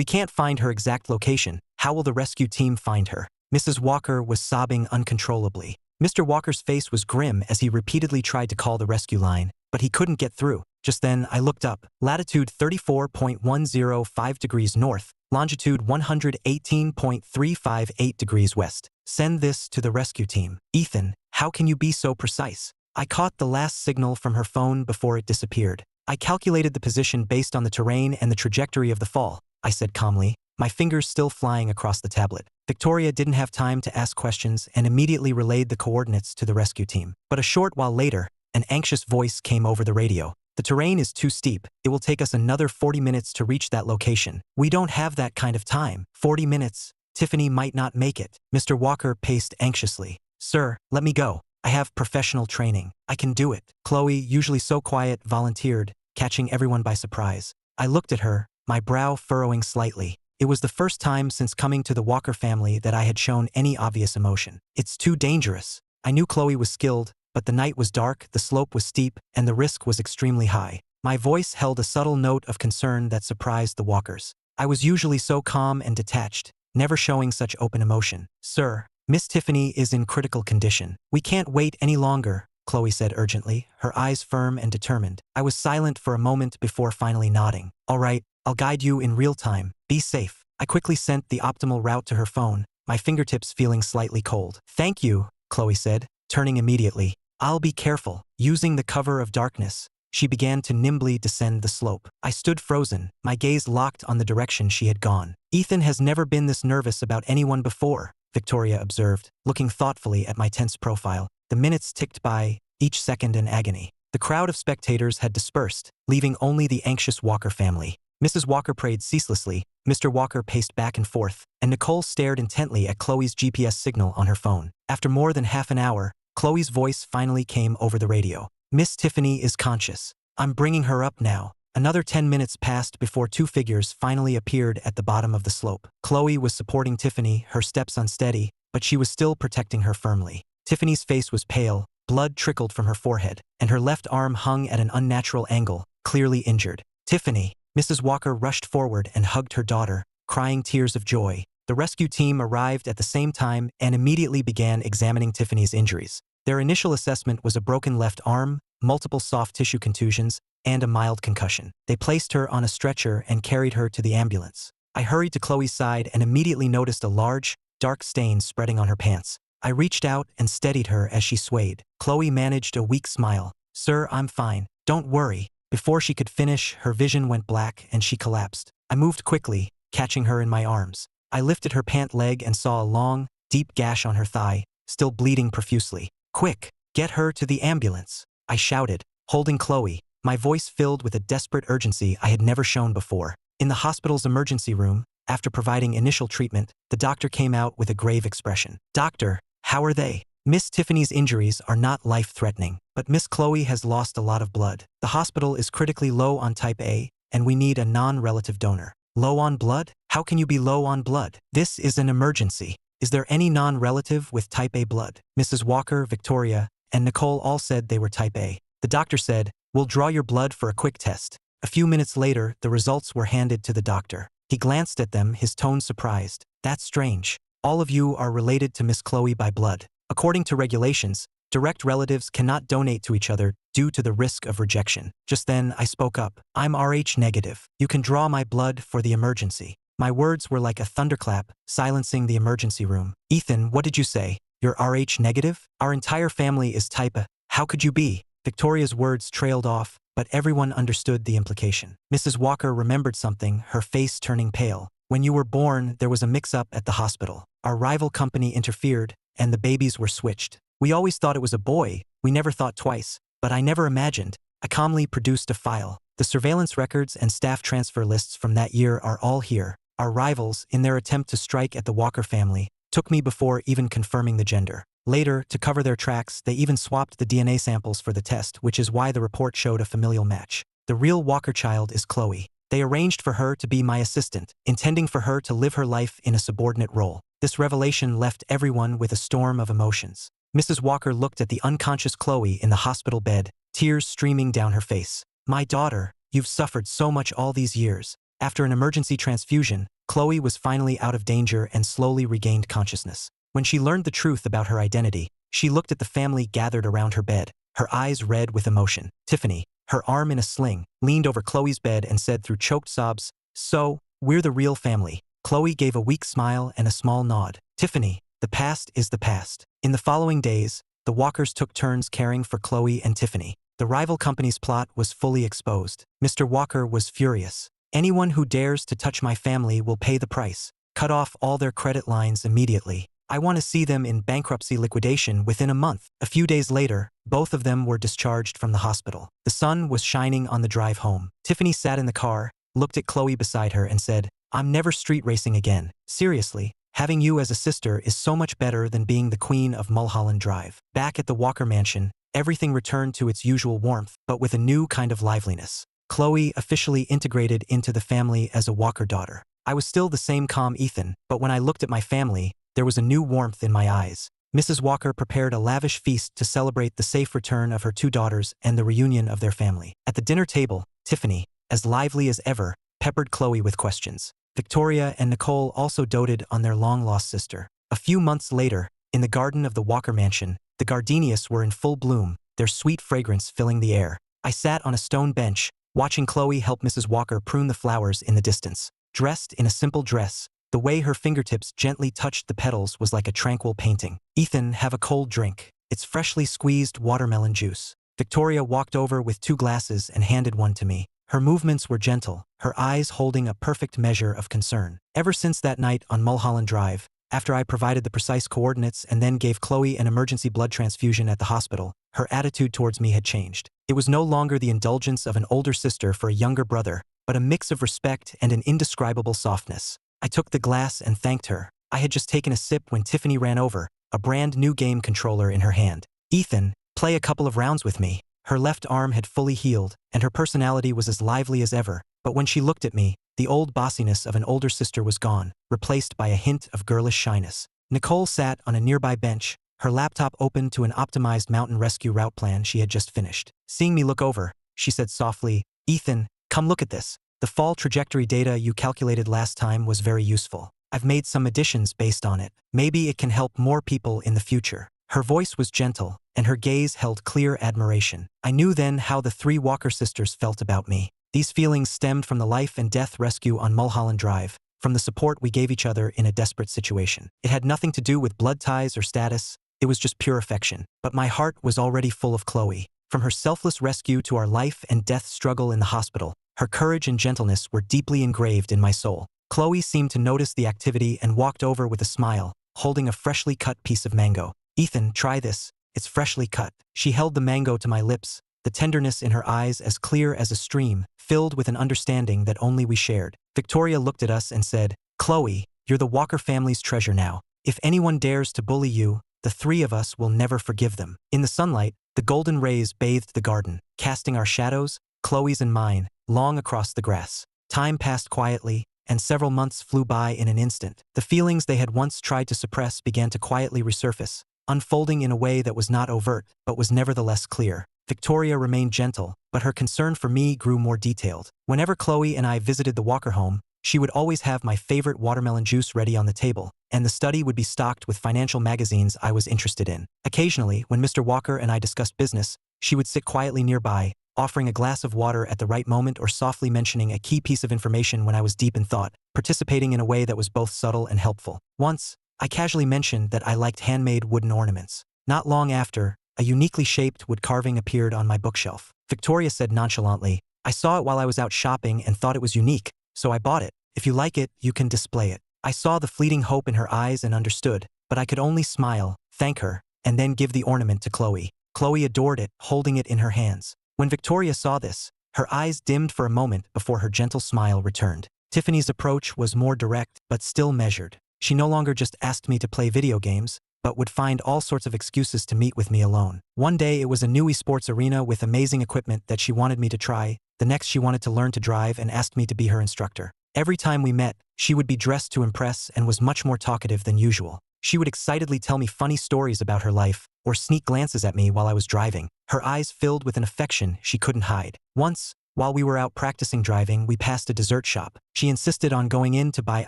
can't find her exact location. How will the rescue team find her?" Mrs. Walker was sobbing uncontrollably. Mr. Walker's face was grim as he repeatedly tried to call the rescue line, but he couldn't get through. Just then, I looked up. Latitude 34.105 degrees north, longitude 118.358 degrees west. Send this to the rescue team. "Ethan, how can you be so precise?" I caught the last signal from her phone before it disappeared. "I calculated the position based on the terrain and the trajectory of the fall," I said calmly. my fingers still flying across the tablet. Victoria didn't have time to ask questions and immediately relayed the coordinates to the rescue team. But a short while later, an anxious voice came over the radio. The terrain is too steep. It will take us another 40 minutes to reach that location. We don't have that kind of time. 40 minutes? Tiffany might not make it. Mr. Walker paced anxiously. Sir, let me go. I have professional training. I can do it. Chloe, usually so quiet, volunteered, catching everyone by surprise. I looked at her, my brow furrowing slightly. It was the first time since coming to the Walker family that I had shown any obvious emotion. It's too dangerous. I knew Chloe was skilled, but the night was dark, the slope was steep, and the risk was extremely high. My voice held a subtle note of concern that surprised the Walkers. I was usually so calm and detached, never showing such open emotion. Sir, Miss Tiffany is in critical condition. We can't wait any longer, Chloe said urgently, her eyes firm and determined. I was silent for a moment before finally nodding. All right, I'll guide you in real time. Be safe. I quickly sent the optimal route to her phone, my fingertips feeling slightly cold. Thank you, Chloe said, turning immediately. I'll be careful. Using the cover of darkness, she began to nimbly descend the slope. I stood frozen, my gaze locked on the direction she had gone. Ethan has never been this nervous about anyone before, Victoria observed, looking thoughtfully at my tense profile. The minutes ticked by, each second in agony. The crowd of spectators had dispersed, leaving only the anxious Walker family. Mrs. Walker prayed ceaselessly, Mr. Walker paced back and forth, and Nicole stared intently at Chloe's GPS signal on her phone. After more than half an hour, Chloe's voice finally came over the radio. Miss Tiffany is conscious. I'm bringing her up now. Another 10 minutes passed before two figures finally appeared at the bottom of the slope. Chloe was supporting Tiffany, her steps unsteady, but she was still protecting her firmly. Tiffany's face was pale, blood trickled from her forehead, and her left arm hung at an unnatural angle, clearly injured. Tiffany! Mrs. Walker rushed forward and hugged her daughter, crying tears of joy. The rescue team arrived at the same time and immediately began examining Tiffany's injuries. Their initial assessment was a broken left arm, multiple soft tissue contusions, and a mild concussion. They placed her on a stretcher and carried her to the ambulance. I hurried to Chloe's side and immediately noticed a large, dark stain spreading on her pants. I reached out and steadied her as she swayed. Chloe managed a weak smile. Sir, I'm fine. Don't worry. Before she could finish, her vision went black and she collapsed. I moved quickly, catching her in my arms. I lifted her pant leg and saw a long, deep gash on her thigh, still bleeding profusely. Quick, get her to the ambulance, I shouted, holding Chloe, my voice filled with a desperate urgency I had never shown before. In the hospital's emergency room, after providing initial treatment, the doctor came out with a grave expression. Doctor, how are they? Miss Tiffany's injuries are not life-threatening, but Miss Chloe has lost a lot of blood. The hospital is critically low on type A, and we need a non-relative donor. Low on blood? How can you be low on blood? This is an emergency. Is there any non-relative with type A blood? Mrs. Walker, Victoria, and Nicole all said they were type A. The doctor said, we'll draw your blood for a quick test. A few minutes later, the results were handed to the doctor. He glanced at them, his tone surprised. That's strange. All of you are related to Miss Chloe by blood. According to regulations, direct relatives cannot donate to each other due to the risk of rejection. Just then, I spoke up. I'm Rh negative. You can draw my blood for the emergency. My words were like a thunderclap, silencing the emergency room. Ethan, what did you say? You're Rh negative? Our entire family is type A. How could you be? Victoria's words trailed off, but everyone understood the implication. Mrs. Walker remembered something, her face turning pale. When you were born, there was a mix-up at the hospital. Our rival company interfered, and the babies were switched. We always thought it was a boy. We never thought twice. But I never imagined. I calmly produced a file. The surveillance records and staff transfer lists from that year are all here. Our rivals, in their attempt to strike at the Walker family, took me before even confirming the gender. Later, to cover their tracks, they even swapped the DNA samples for the test, which is why the report showed a familial match. The real Walker child is Chloe. They arranged for her to be my assistant, intending for her to live her life in a subordinate role. This revelation left everyone with a storm of emotions. Mrs. Walker looked at the unconscious Chloe in the hospital bed, tears streaming down her face. My daughter, you've suffered so much all these years. After an emergency transfusion, Chloe was finally out of danger and slowly regained consciousness. When she learned the truth about her identity, she looked at the family gathered around her bed, her eyes red with emotion. Tiffany, her arm in a sling, leaned over Chloe's bed and said through choked sobs, "So, we're the real family." Chloe gave a weak smile and a small nod. Tiffany, the past is the past. In the following days, the Walkers took turns caring for Chloe and Tiffany. The rival company's plot was fully exposed. Mr. Walker was furious. Anyone who dares to touch my family will pay the price. Cut off all their credit lines immediately. I want to see them in bankruptcy liquidation within a month. A few days later, both of them were discharged from the hospital. The sun was shining on the drive home. Tiffany sat in the car, looked at Chloe beside her and said, "I'm never street racing again. Seriously, having you as a sister is so much better than being the queen of Mulholland Drive." Back at the Walker mansion, everything returned to its usual warmth, but with a new kind of liveliness. Chloe officially integrated into the family as a Walker daughter. I was still the same calm Ethan, but when I looked at my family, there was a new warmth in my eyes. Mrs. Walker prepared a lavish feast to celebrate the safe return of her two daughters and the reunion of their family. At the dinner table, Tiffany, as lively as ever, peppered Chloe with questions. Victoria and Nicole also doted on their long-lost sister. A few months later, in the garden of the Walker mansion, the gardenias were in full bloom, their sweet fragrance filling the air. I sat on a stone bench, watching Chloe help Mrs. Walker prune the flowers in the distance. Dressed in a simple dress, the way her fingertips gently touched the petals was like a tranquil painting. "Ethan, have a cold drink. It's freshly squeezed watermelon juice." Victoria walked over with 2 glasses and handed one to me. Her movements were gentle, her eyes holding a perfect measure of concern. Ever since that night on Mulholland Drive, after I provided the precise coordinates and then gave Chloe an emergency blood transfusion at the hospital, her attitude towards me had changed. It was no longer the indulgence of an older sister for a younger brother, but a mix of respect and an indescribable softness. I took the glass and thanked her. I had just taken a sip when Tiffany ran over, a brand new game controller in her hand. "Ethan, play a couple of rounds with me." Her left arm had fully healed, and her personality was as lively as ever, but when she looked at me, the old bossiness of an older sister was gone, replaced by a hint of girlish shyness. Nicole sat on a nearby bench, her laptop open to an optimized mountain rescue route plan she had just finished. Seeing me look over, she said softly, "Ethan, come look at this. The fall trajectory data you calculated last time was very useful. I've made some additions based on it. Maybe it can help more people in the future." Her voice was gentle, and her gaze held clear admiration. I knew then how the 3 Walker sisters felt about me. These feelings stemmed from the life and death rescue on Mulholland Drive, from the support we gave each other in a desperate situation. It had nothing to do with blood ties or status, it was just pure affection. But my heart was already full of Chloe. From her selfless rescue to our life and death struggle in the hospital, her courage and gentleness were deeply engraved in my soul. Chloe seemed to notice the activity and walked over with a smile, holding a freshly cut piece of mango. "Ethan, try this. It's freshly cut." She held the mango to my lips, the tenderness in her eyes as clear as a stream, filled with an understanding that only we shared. Victoria looked at us and said, "Chloe, you're the Walker family's treasure now. If anyone dares to bully you, the 3 of us will never forgive them." In the sunlight, the golden rays bathed the garden, casting our shadows, Chloe's and mine, long across the grass. Time passed quietly, and several months flew by in an instant. The feelings they had once tried to suppress began to quietly resurface, unfolding in a way that was not overt, but was nevertheless clear. Victoria remained gentle, but her concern for me grew more detailed. Whenever Chloe and I visited the Walker home, she would always have my favorite watermelon juice ready on the table, and the study would be stocked with financial magazines I was interested in. Occasionally, when Mr. Walker and I discussed business, she would sit quietly nearby, offering a glass of water at the right moment or softly mentioning a key piece of information when I was deep in thought, participating in a way that was both subtle and helpful. Once, I casually mentioned that I liked handmade wooden ornaments. Not long after, a uniquely shaped wood carving appeared on my bookshelf. Victoria said nonchalantly, "I saw it while I was out shopping and thought it was unique, so I bought it. If you like it, you can display it." I saw the fleeting hope in her eyes and understood, but I could only smile, thank her, and then give the ornament to Chloe. Chloe adored it, holding it in her hands. When Victoria saw this, her eyes dimmed for a moment before her gentle smile returned. Tiffany's approach was more direct, but still measured. She no longer just asked me to play video games, but would find all sorts of excuses to meet with me alone. One day it was a new esports arena with amazing equipment that she wanted me to try, the next she wanted to learn to drive and asked me to be her instructor. Every time we met, she would be dressed to impress and was much more talkative than usual. She would excitedly tell me funny stories about her life, or sneak glances at me while I was driving, her eyes filled with an affection she couldn't hide. Once, while we were out practicing driving, we passed a dessert shop. She insisted on going in to buy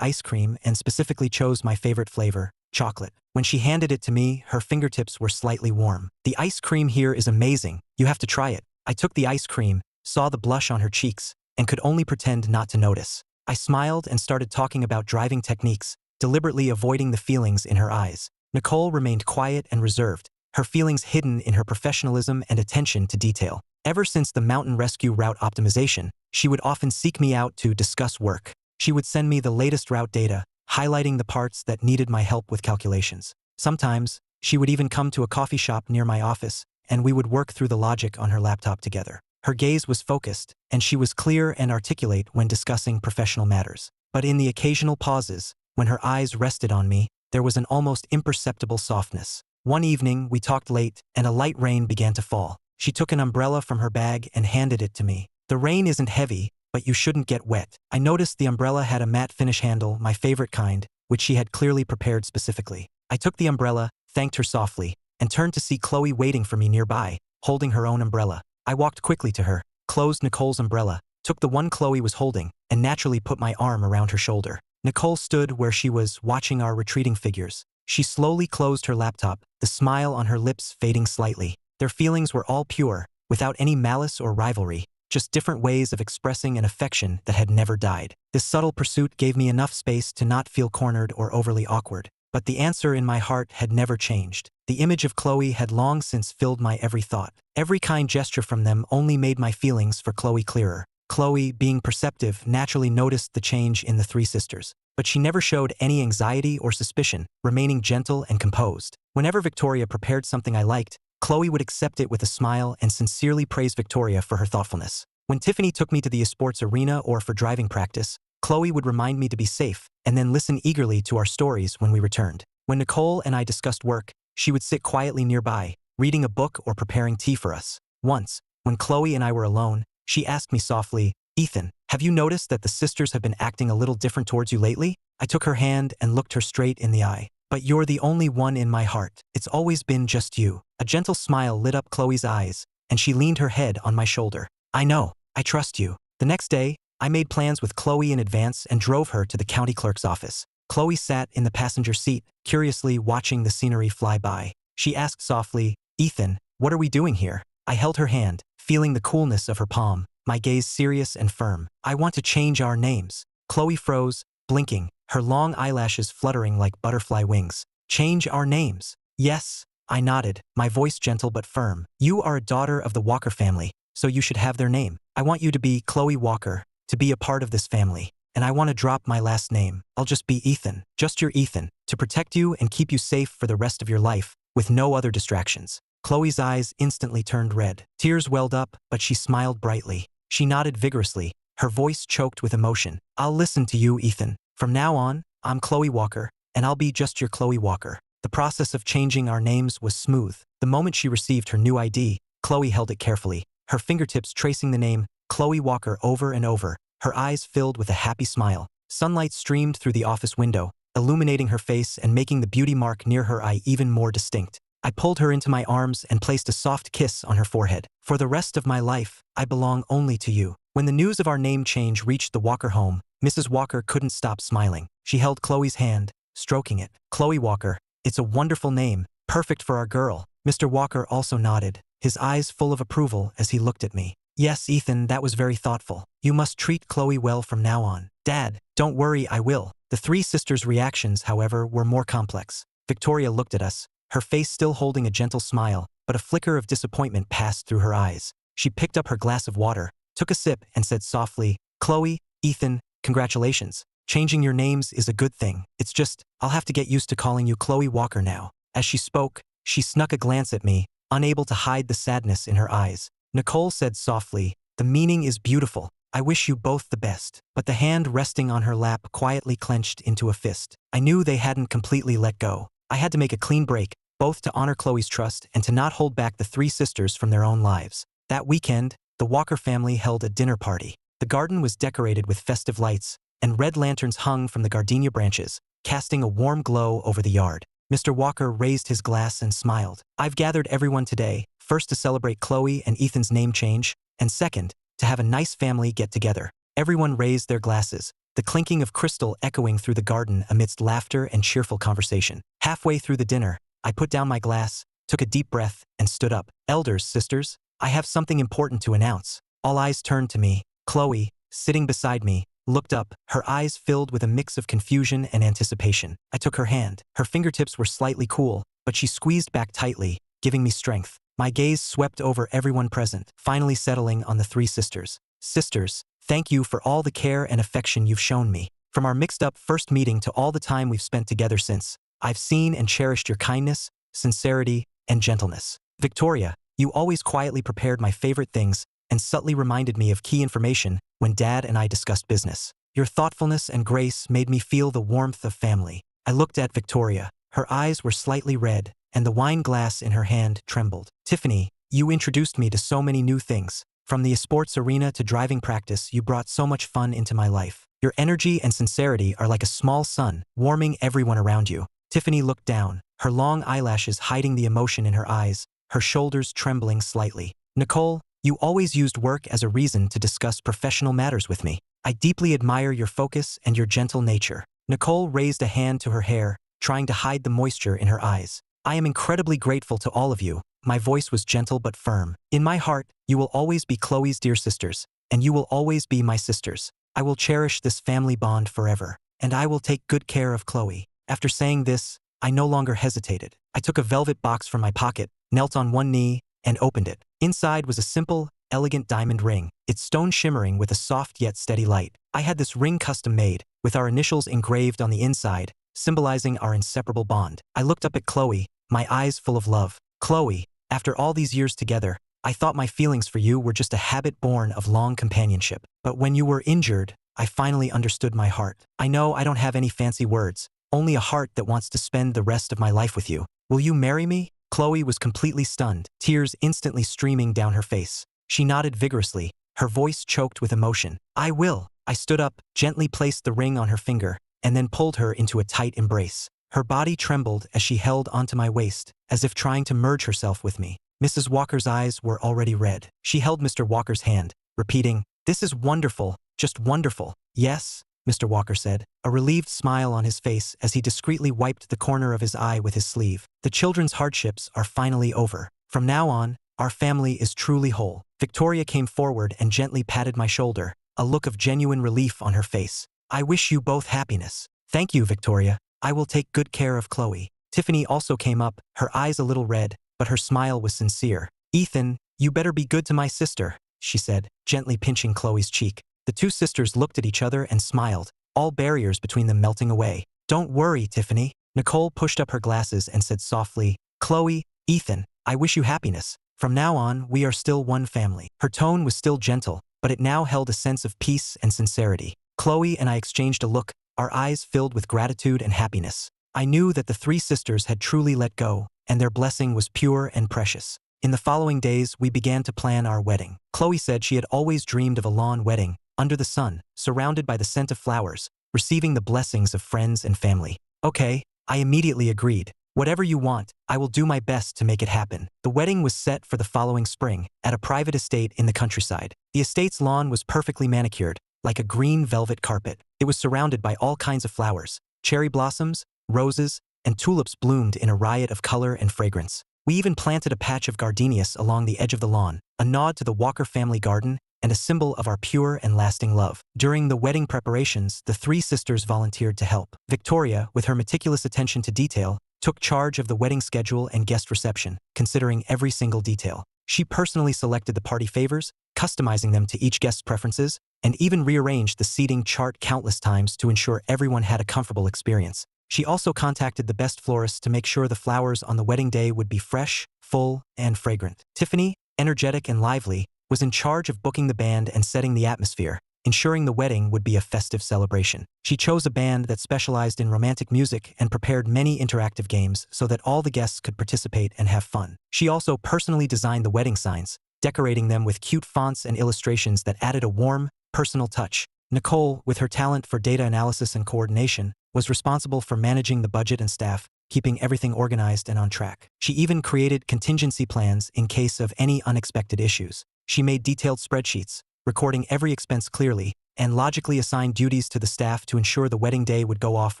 ice cream and specifically chose my favorite flavor, chocolate. When she handed it to me, her fingertips were slightly warm. "The ice cream here is amazing. You have to try it." I took the ice cream, saw the blush on her cheeks, and could only pretend not to notice. I smiled and started talking about driving techniques, deliberately avoiding the feelings in her eyes. Nicole remained quiet and reserved, her feelings hidden in her professionalism and attention to detail. Ever since the mountain rescue route optimization, she would often seek me out to discuss work. She would send me the latest route data, highlighting the parts that needed my help with calculations. Sometimes, she would even come to a coffee shop near my office, and we would work through the logic on her laptop together. Her gaze was focused, and she was clear and articulate when discussing professional matters. But in the occasional pauses, when her eyes rested on me, there was an almost imperceptible softness. One evening, we talked late, and a light rain began to fall. She took an umbrella from her bag and handed it to me. "The rain isn't heavy, but you shouldn't get wet." I noticed the umbrella had a matte finish handle, my favorite kind, which she had clearly prepared specifically. I took the umbrella, thanked her softly, and turned to see Chloe waiting for me nearby, holding her own umbrella. I walked quickly to her, closed Nicole's umbrella, took the one Chloe was holding, and naturally put my arm around her shoulder. Nicole stood where she was, watching our retreating figures. She slowly closed her laptop, the smile on her lips fading slightly. Their feelings were all pure, without any malice or rivalry, just different ways of expressing an affection that had never died. This subtle pursuit gave me enough space to not feel cornered or overly awkward. But the answer in my heart had never changed. The image of Chloe had long since filled my every thought. Every kind gesture from them only made my feelings for Chloe clearer. Chloe, being perceptive, naturally noticed the change in the three sisters. But she never showed any anxiety or suspicion, remaining gentle and composed. Whenever Victoria prepared something I liked, Chloe would accept it with a smile and sincerely praise Victoria for her thoughtfulness. When Tiffany took me to the esports arena or for driving practice, Chloe would remind me to be safe, and then listen eagerly to our stories when we returned. When Nicole and I discussed work, she would sit quietly nearby, reading a book or preparing tea for us. Once, when Chloe and I were alone, she asked me softly, "Ethan, have you noticed that the sisters have been acting a little different towards you lately?" I took her hand and looked her straight in the eye. "But you're the only one in my heart. It's always been just you." A gentle smile lit up Chloe's eyes, and she leaned her head on my shoulder. "I know. I trust you." The next day, I made plans with Chloe in advance and drove her to the county clerk's office. Chloe sat in the passenger seat, curiously watching the scenery fly by. She asked softly, "Ethan, what are we doing here?" I held her hand, feeling the coolness of her palm, my gaze serious and firm. "I want to change our names." Chloe froze, blinking, her long eyelashes fluttering like butterfly wings. "Change our names?" "Yes," I nodded, my voice gentle but firm. "You are a daughter of the Walker family, so you should have their name. I want you to be Chloe Walker, to be a part of this family. And I want to drop my last name. I'll just be Ethan, just your Ethan, to protect you and keep you safe for the rest of your life, with no other distractions." Chloe's eyes instantly turned red. Tears welled up, but she smiled brightly. She nodded vigorously, her voice choked with emotion. "I'll listen to you, Ethan. From now on, I'm Chloe Walker, and I'll be just your Chloe Walker." The process of changing our names was smooth. The moment she received her new ID, Chloe held it carefully, her fingertips tracing the name Chloe Walker over and over, her eyes filled with a happy smile. Sunlight streamed through the office window, illuminating her face and making the beauty mark near her eye even more distinct. I pulled her into my arms and placed a soft kiss on her forehead. "For the rest of my life, I belong only to you." When the news of our name change reached the Walker home, Mrs. Walker couldn't stop smiling. She held Chloe's hand, stroking it. "Chloe Walker, it's a wonderful name, perfect for our girl." Mr. Walker also nodded, his eyes full of approval as he looked at me. "Yes, Ethan, that was very thoughtful. You must treat Chloe well from now on." "Dad, don't worry, I will." The three sisters' reactions, however, were more complex. Victoria looked at us, her face still holding a gentle smile, but a flicker of disappointment passed through her eyes. She picked up her glass of water, took a sip, and said softly, "Chloe, Ethan, congratulations. Changing your names is a good thing. It's just, I'll have to get used to calling you Chloe Walker now." As she spoke, she snuck a glance at me, unable to hide the sadness in her eyes. Nicole said softly, "The meaning is beautiful. I wish you both the best." But the hand resting on her lap quietly clenched into a fist. I knew they hadn't completely let go. I had to make a clean break, both to honor Chloe's trust and to not hold back the three sisters from their own lives. That weekend, the Walker family held a dinner party. The garden was decorated with festive lights, and red lanterns hung from the gardenia branches, casting a warm glow over the yard. Mr. Walker raised his glass and smiled. "I've gathered everyone today, first to celebrate Chloe and Ethan's name change, and second, to have a nice family get-together." Everyone raised their glasses, the clinking of crystal echoing through the garden amidst laughter and cheerful conversation. Halfway through the dinner, I put down my glass, took a deep breath, and stood up. "Elders, sisters, I have something important to announce." All eyes turned to me. Chloe, sitting beside me, looked up, her eyes filled with a mix of confusion and anticipation. I took her hand. Her fingertips were slightly cool, but she squeezed back tightly, giving me strength. My gaze swept over everyone present, finally settling on the three sisters. Sisters, thank you for all the care and affection you've shown me. From our mixed-up first meeting to all the time we've spent together since, I've seen and cherished your kindness, sincerity, and gentleness. Victoria, you always quietly prepared my favorite things and subtly reminded me of key information when Dad and I discussed business. Your thoughtfulness and grace made me feel the warmth of family. I looked at Victoria. Her eyes were slightly red, and the wine glass in her hand trembled. Tiffany, you introduced me to so many new things. From the sports arena to driving practice, you brought so much fun into my life. Your energy and sincerity are like a small sun, warming everyone around you. Tiffany looked down, her long eyelashes hiding the emotion in her eyes, her shoulders trembling slightly. Nicole, you always used work as a reason to discuss professional matters with me. I deeply admire your focus and your gentle nature. Nicole raised a hand to her hair, trying to hide the moisture in her eyes. I am incredibly grateful to all of you. My voice was gentle but firm. In my heart, you will always be Chloe's dear sisters, and you will always be my sisters. I will cherish this family bond forever, and I will take good care of Chloe. After saying this, I no longer hesitated. I took a velvet box from my pocket, knelt on one knee, and opened it. Inside was a simple, elegant diamond ring, its stone shimmering with a soft yet steady light. I had this ring custom made, with our initials engraved on the inside, symbolizing our inseparable bond. I looked up at Chloe, my eyes full of love. Chloe, after all these years together, I thought my feelings for you were just a habit born of long companionship. But when you were injured, I finally understood my heart. I know I don't have any fancy words, only a heart that wants to spend the rest of my life with you. Will you marry me? Chloe was completely stunned, tears instantly streaming down her face. She nodded vigorously, her voice choked with emotion. I will. I stood up, gently placed the ring on her finger, and then pulled her into a tight embrace. Her body trembled as she held onto my waist, as if trying to merge herself with me. Mrs. Walker's eyes were already red. She held Mr. Walker's hand, repeating, "This is wonderful, just wonderful." "Yes," Mr. Walker said, a relieved smile on his face as he discreetly wiped the corner of his eye with his sleeve. "The children's hardships are finally over. From now on, our family is truly whole." Victoria came forward and gently patted my shoulder, a look of genuine relief on her face. "I wish you both happiness." "Thank you, Victoria. I will take good care of Chloe." Tiffany also came up, her eyes a little red, but her smile was sincere. "Ethan, you better be good to my sister," she said, gently pinching Chloe's cheek. The two sisters looked at each other and smiled, all barriers between them melting away. "Don't worry, Tiffany." Nicole pushed up her glasses and said softly, "Chloe, Ethan, I wish you happiness. From now on, we are still one family." Her tone was still gentle, but it now held a sense of peace and sincerity. Chloe and I exchanged a look, our eyes filled with gratitude and happiness. I knew that the three sisters had truly let go, and their blessing was pure and precious. In the following days, we began to plan our wedding. Chloe said she had always dreamed of a lawn wedding, under the sun, surrounded by the scent of flowers, receiving the blessings of friends and family. "Okay," I immediately agreed. "Whatever you want, I will do my best to make it happen." The wedding was set for the following spring, at a private estate in the countryside. The estate's lawn was perfectly manicured, like a green velvet carpet. It was surrounded by all kinds of flowers. Cherry blossoms, roses, and tulips bloomed in a riot of color and fragrance. We even planted a patch of gardenias along the edge of the lawn, a nod to the Walker family garden and a symbol of our pure and lasting love. During the wedding preparations, the three sisters volunteered to help. Victoria, with her meticulous attention to detail, took charge of the wedding schedule and guest reception, considering every single detail. She personally selected the party favors, customizing them to each guest's preferences, and even rearranged the seating chart countless times to ensure everyone had a comfortable experience. She also contacted the best florist to make sure the flowers on the wedding day would be fresh, full, and fragrant. Tiffany, energetic and lively, was in charge of booking the band and setting the atmosphere, ensuring the wedding would be a festive celebration. She chose a band that specialized in romantic music and prepared many interactive games so that all the guests could participate and have fun. She also personally designed the wedding signs, decorating them with cute fonts and illustrations that added a warm, personal touch. Nicole, with her talent for data analysis and coordination, was responsible for managing the budget and staff, keeping everything organized and on track. She even created contingency plans in case of any unexpected issues. She made detailed spreadsheets, recording every expense clearly, and logically assigned duties to the staff to ensure the wedding day would go off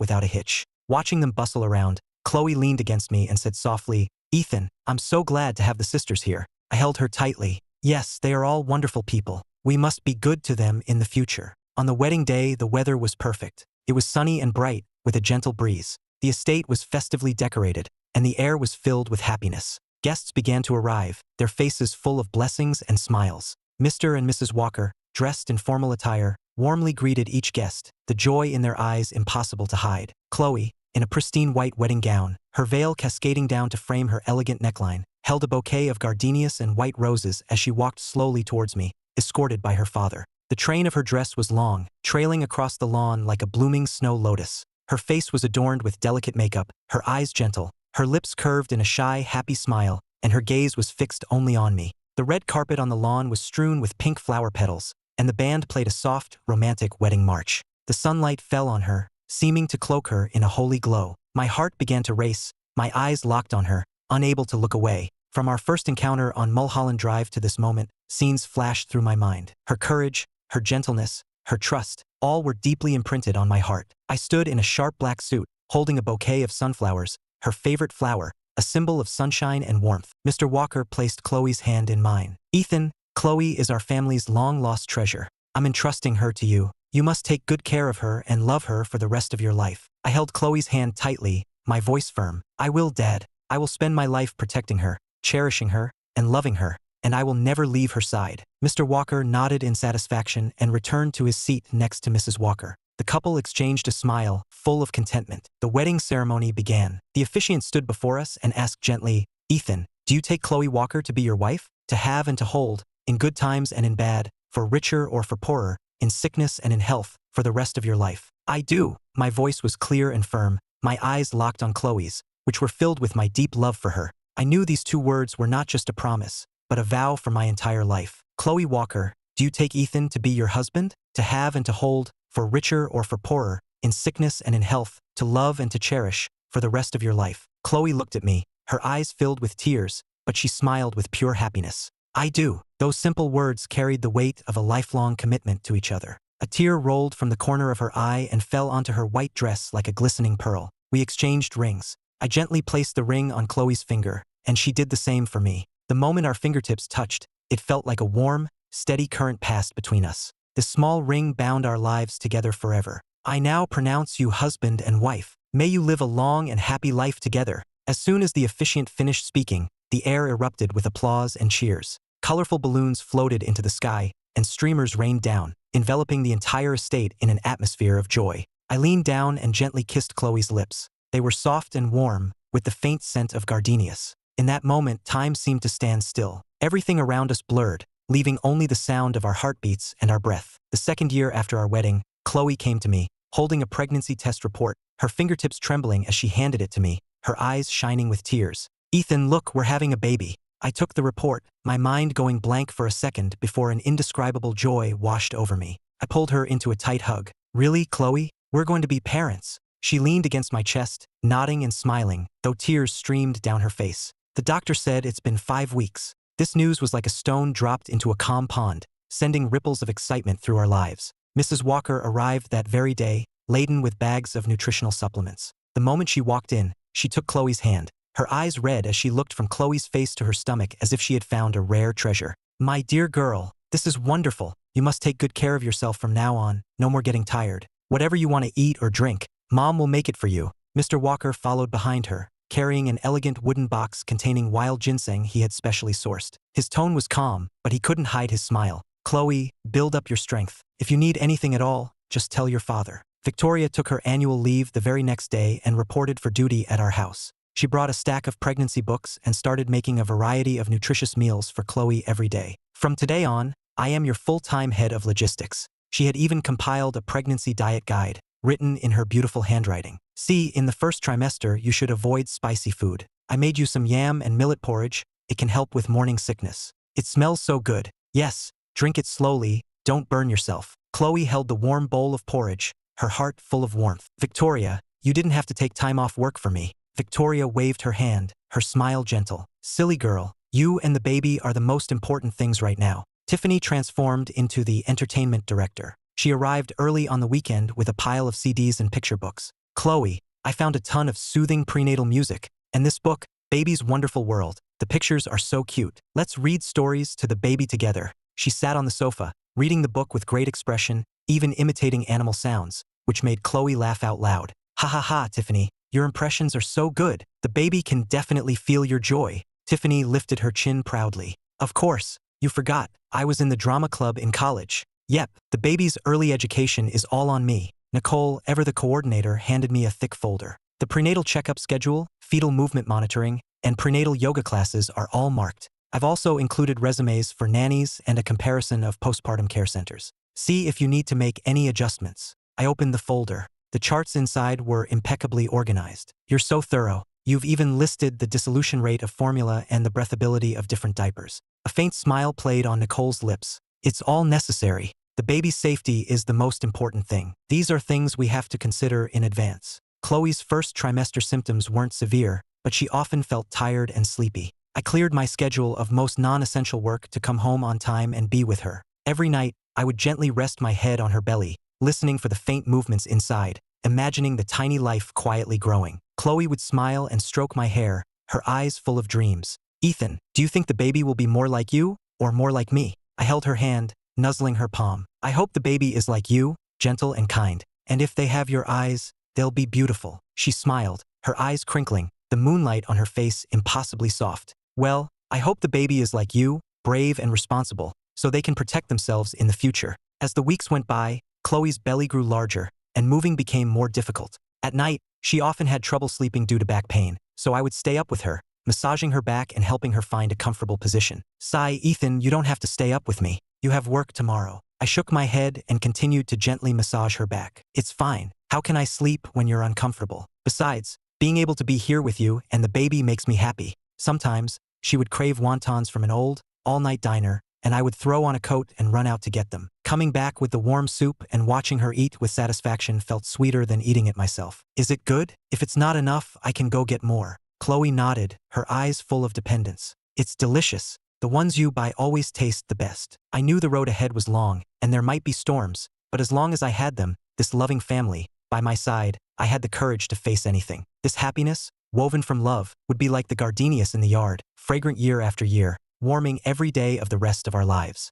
without a hitch. Watching them bustle around, Chloe leaned against me and said softly, "Ethan, I'm so glad to have the sisters here." I held her tightly. "Yes, they are all wonderful people. We must be good to them in the future." On the wedding day, the weather was perfect. It was sunny and bright, with a gentle breeze. The estate was festively decorated, and the air was filled with happiness. Guests began to arrive, their faces full of blessings and smiles. Mr. and Mrs. Walker, dressed in formal attire, warmly greeted each guest, the joy in their eyes impossible to hide. Chloe, in a pristine white wedding gown, her veil cascading down to frame her elegant neckline, held a bouquet of gardenias and white roses as she walked slowly towards me, escorted by her father. The train of her dress was long, trailing across the lawn like a blooming snow lotus. Her face was adorned with delicate makeup, her eyes gentle, her lips curved in a shy, happy smile, and her gaze was fixed only on me. The red carpet on the lawn was strewn with pink flower petals, and the band played a soft, romantic wedding march. The sunlight fell on her, seeming to cloak her in a holy glow. My heart began to race, my eyes locked on her, unable to look away. From our first encounter on Mulholland Drive to this moment, scenes flashed through my mind. Her courage, her gentleness, her trust, all were deeply imprinted on my heart. I stood in a sharp black suit, holding a bouquet of sunflowers, her favorite flower, a symbol of sunshine and warmth. Mr. Walker placed Chloe's hand in mine. "Ethan, Chloe is our family's long-lost treasure. I'm entrusting her to you. You must take good care of her and love her for the rest of your life." I held Chloe's hand tightly, my voice firm. "I will, Dad. I will spend my life protecting her, cherishing her, and loving her, and I will never leave her side." Mr. Walker nodded in satisfaction and returned to his seat next to Mrs. Walker. The couple exchanged a smile, full of contentment. The wedding ceremony began. The officiant stood before us and asked gently, "Ethan, do you take Chloe Walker to be your wife, to have and to hold, in good times and in bad, for richer or for poorer, in sickness and in health, for the rest of your life?" "I do." My voice was clear and firm, my eyes locked on Chloe's, which were filled with my deep love for her. I knew these two words were not just a promise, but a vow for my entire life. "Chloe Walker, do you take Ethan to be your husband, to have and to hold, for richer or for poorer, in sickness and in health, to love and to cherish, for the rest of your life?" Chloe looked at me, her eyes filled with tears, but she smiled with pure happiness. "I do." Those simple words carried the weight of a lifelong commitment to each other. A tear rolled from the corner of her eye and fell onto her white dress like a glistening pearl. We exchanged rings. I gently placed the ring on Chloe's finger, and she did the same for me. The moment our fingertips touched, it felt like a warm, steady current passed between us. This small ring bound our lives together forever. "I now pronounce you husband and wife. May you live a long and happy life together." As soon as the officiant finished speaking, the air erupted with applause and cheers. Colorful balloons floated into the sky, and streamers rained down, enveloping the entire estate in an atmosphere of joy. I leaned down and gently kissed Chloe's lips. They were soft and warm, with the faint scent of gardenias. In that moment, time seemed to stand still. Everything around us blurred, leaving only the sound of our heartbeats and our breath. The second year after our wedding, Chloe came to me, holding a pregnancy test report, her fingertips trembling as she handed it to me, her eyes shining with tears. "Ethan, look, we're having a baby." I took the report, my mind going blank for a second before an indescribable joy washed over me. I pulled her into a tight hug. "Really, Chloe? We're going to be parents." She leaned against my chest, nodding and smiling, though tears streamed down her face. "The doctor said it's been 5 weeks." This news was like a stone dropped into a calm pond, sending ripples of excitement through our lives. Mrs. Walker arrived that very day, laden with bags of nutritional supplements. The moment she walked in, she took Chloe's hand, her eyes red as she looked from Chloe's face to her stomach as if she had found a rare treasure. "My dear girl, this is wonderful. You must take good care of yourself from now on, no more getting tired. Whatever you want to eat or drink, Mom will make it for you." Mr. Walker followed behind her, carrying an elegant wooden box containing wild ginseng he had specially sourced. His tone was calm, but he couldn't hide his smile. "Chloe, build up your strength. If you need anything at all, just tell your father." Victoria took her annual leave the very next day and reported for duty at our house. She brought a stack of pregnancy books and started making a variety of nutritious meals for Chloe every day. "From today on, I am your full-time head of logistics." She had even compiled a pregnancy diet guide, written in her beautiful handwriting. "See, in the first trimester, you should avoid spicy food. I made you some yam and millet porridge. It can help with morning sickness. It smells so good. Yes, drink it slowly, don't burn yourself." Chloe held the warm bowl of porridge, her heart full of warmth. "Victoria, you didn't have to take time off work for me." Victoria waved her hand, her smile gentle. "Silly girl, you and the baby are the most important things right now." Tiffany transformed into the entertainment director. She arrived early on the weekend with a pile of CDs and picture books. "Chloe, I found a ton of soothing prenatal music, and this book, Baby's Wonderful World. The pictures are so cute. Let's read stories to the baby together." She sat on the sofa, reading the book with great expression, even imitating animal sounds, which made Chloe laugh out loud. "Ha ha ha, Tiffany, your impressions are so good. The baby can definitely feel your joy." Tiffany lifted her chin proudly. Of course, you forgot. I was in the drama club in college. Yep, the baby's early education is all on me. Nicole, ever the coordinator, handed me a thick folder. The prenatal checkup schedule, fetal movement monitoring, and prenatal yoga classes are all marked. I've also included resumes for nannies and a comparison of postpartum care centers. See if you need to make any adjustments. I opened the folder. The charts inside were impeccably organized. You're so thorough. You've even listed the dissolution rate of formula and the breathability of different diapers. A faint smile played on Nicole's lips. It's all necessary. The baby's safety is the most important thing. These are things we have to consider in advance. Chloe's first trimester symptoms weren't severe, but she often felt tired and sleepy. I cleared my schedule of most non-essential work to come home on time and be with her. Every night, I would gently rest my head on her belly, listening for the faint movements inside, imagining the tiny life quietly growing. Chloe would smile and stroke my hair, her eyes full of dreams. Ethan, do you think the baby will be more like you, or more like me? I held her hand, nuzzling her palm. I hope the baby is like you, gentle and kind. And if they have your eyes, they'll be beautiful. She smiled, her eyes crinkling, the moonlight on her face impossibly soft. Well, I hope the baby is like you, brave and responsible, so they can protect themselves in the future. As the weeks went by, Chloe's belly grew larger, and moving became more difficult. At night, she often had trouble sleeping due to back pain, so I would stay up with her, massaging her back and helping her find a comfortable position. Sigh, Ethan, you don't have to stay up with me. You have work tomorrow. I shook my head and continued to gently massage her back. It's fine. How can I sleep when you're uncomfortable? Besides, being able to be here with you and the baby makes me happy. Sometimes, she would crave wontons from an old, all-night diner, and I would throw on a coat and run out to get them. Coming back with the warm soup and watching her eat with satisfaction felt sweeter than eating it myself. Is it good? If it's not enough, I can go get more. Chloe nodded, her eyes full of dependence. It's delicious. The ones you buy always taste the best. I knew the road ahead was long, and there might be storms, but as long as I had them, this loving family, by my side, I had the courage to face anything. This happiness, woven from love, would be like the gardenias in the yard, fragrant year after year, warming every day of the rest of our lives.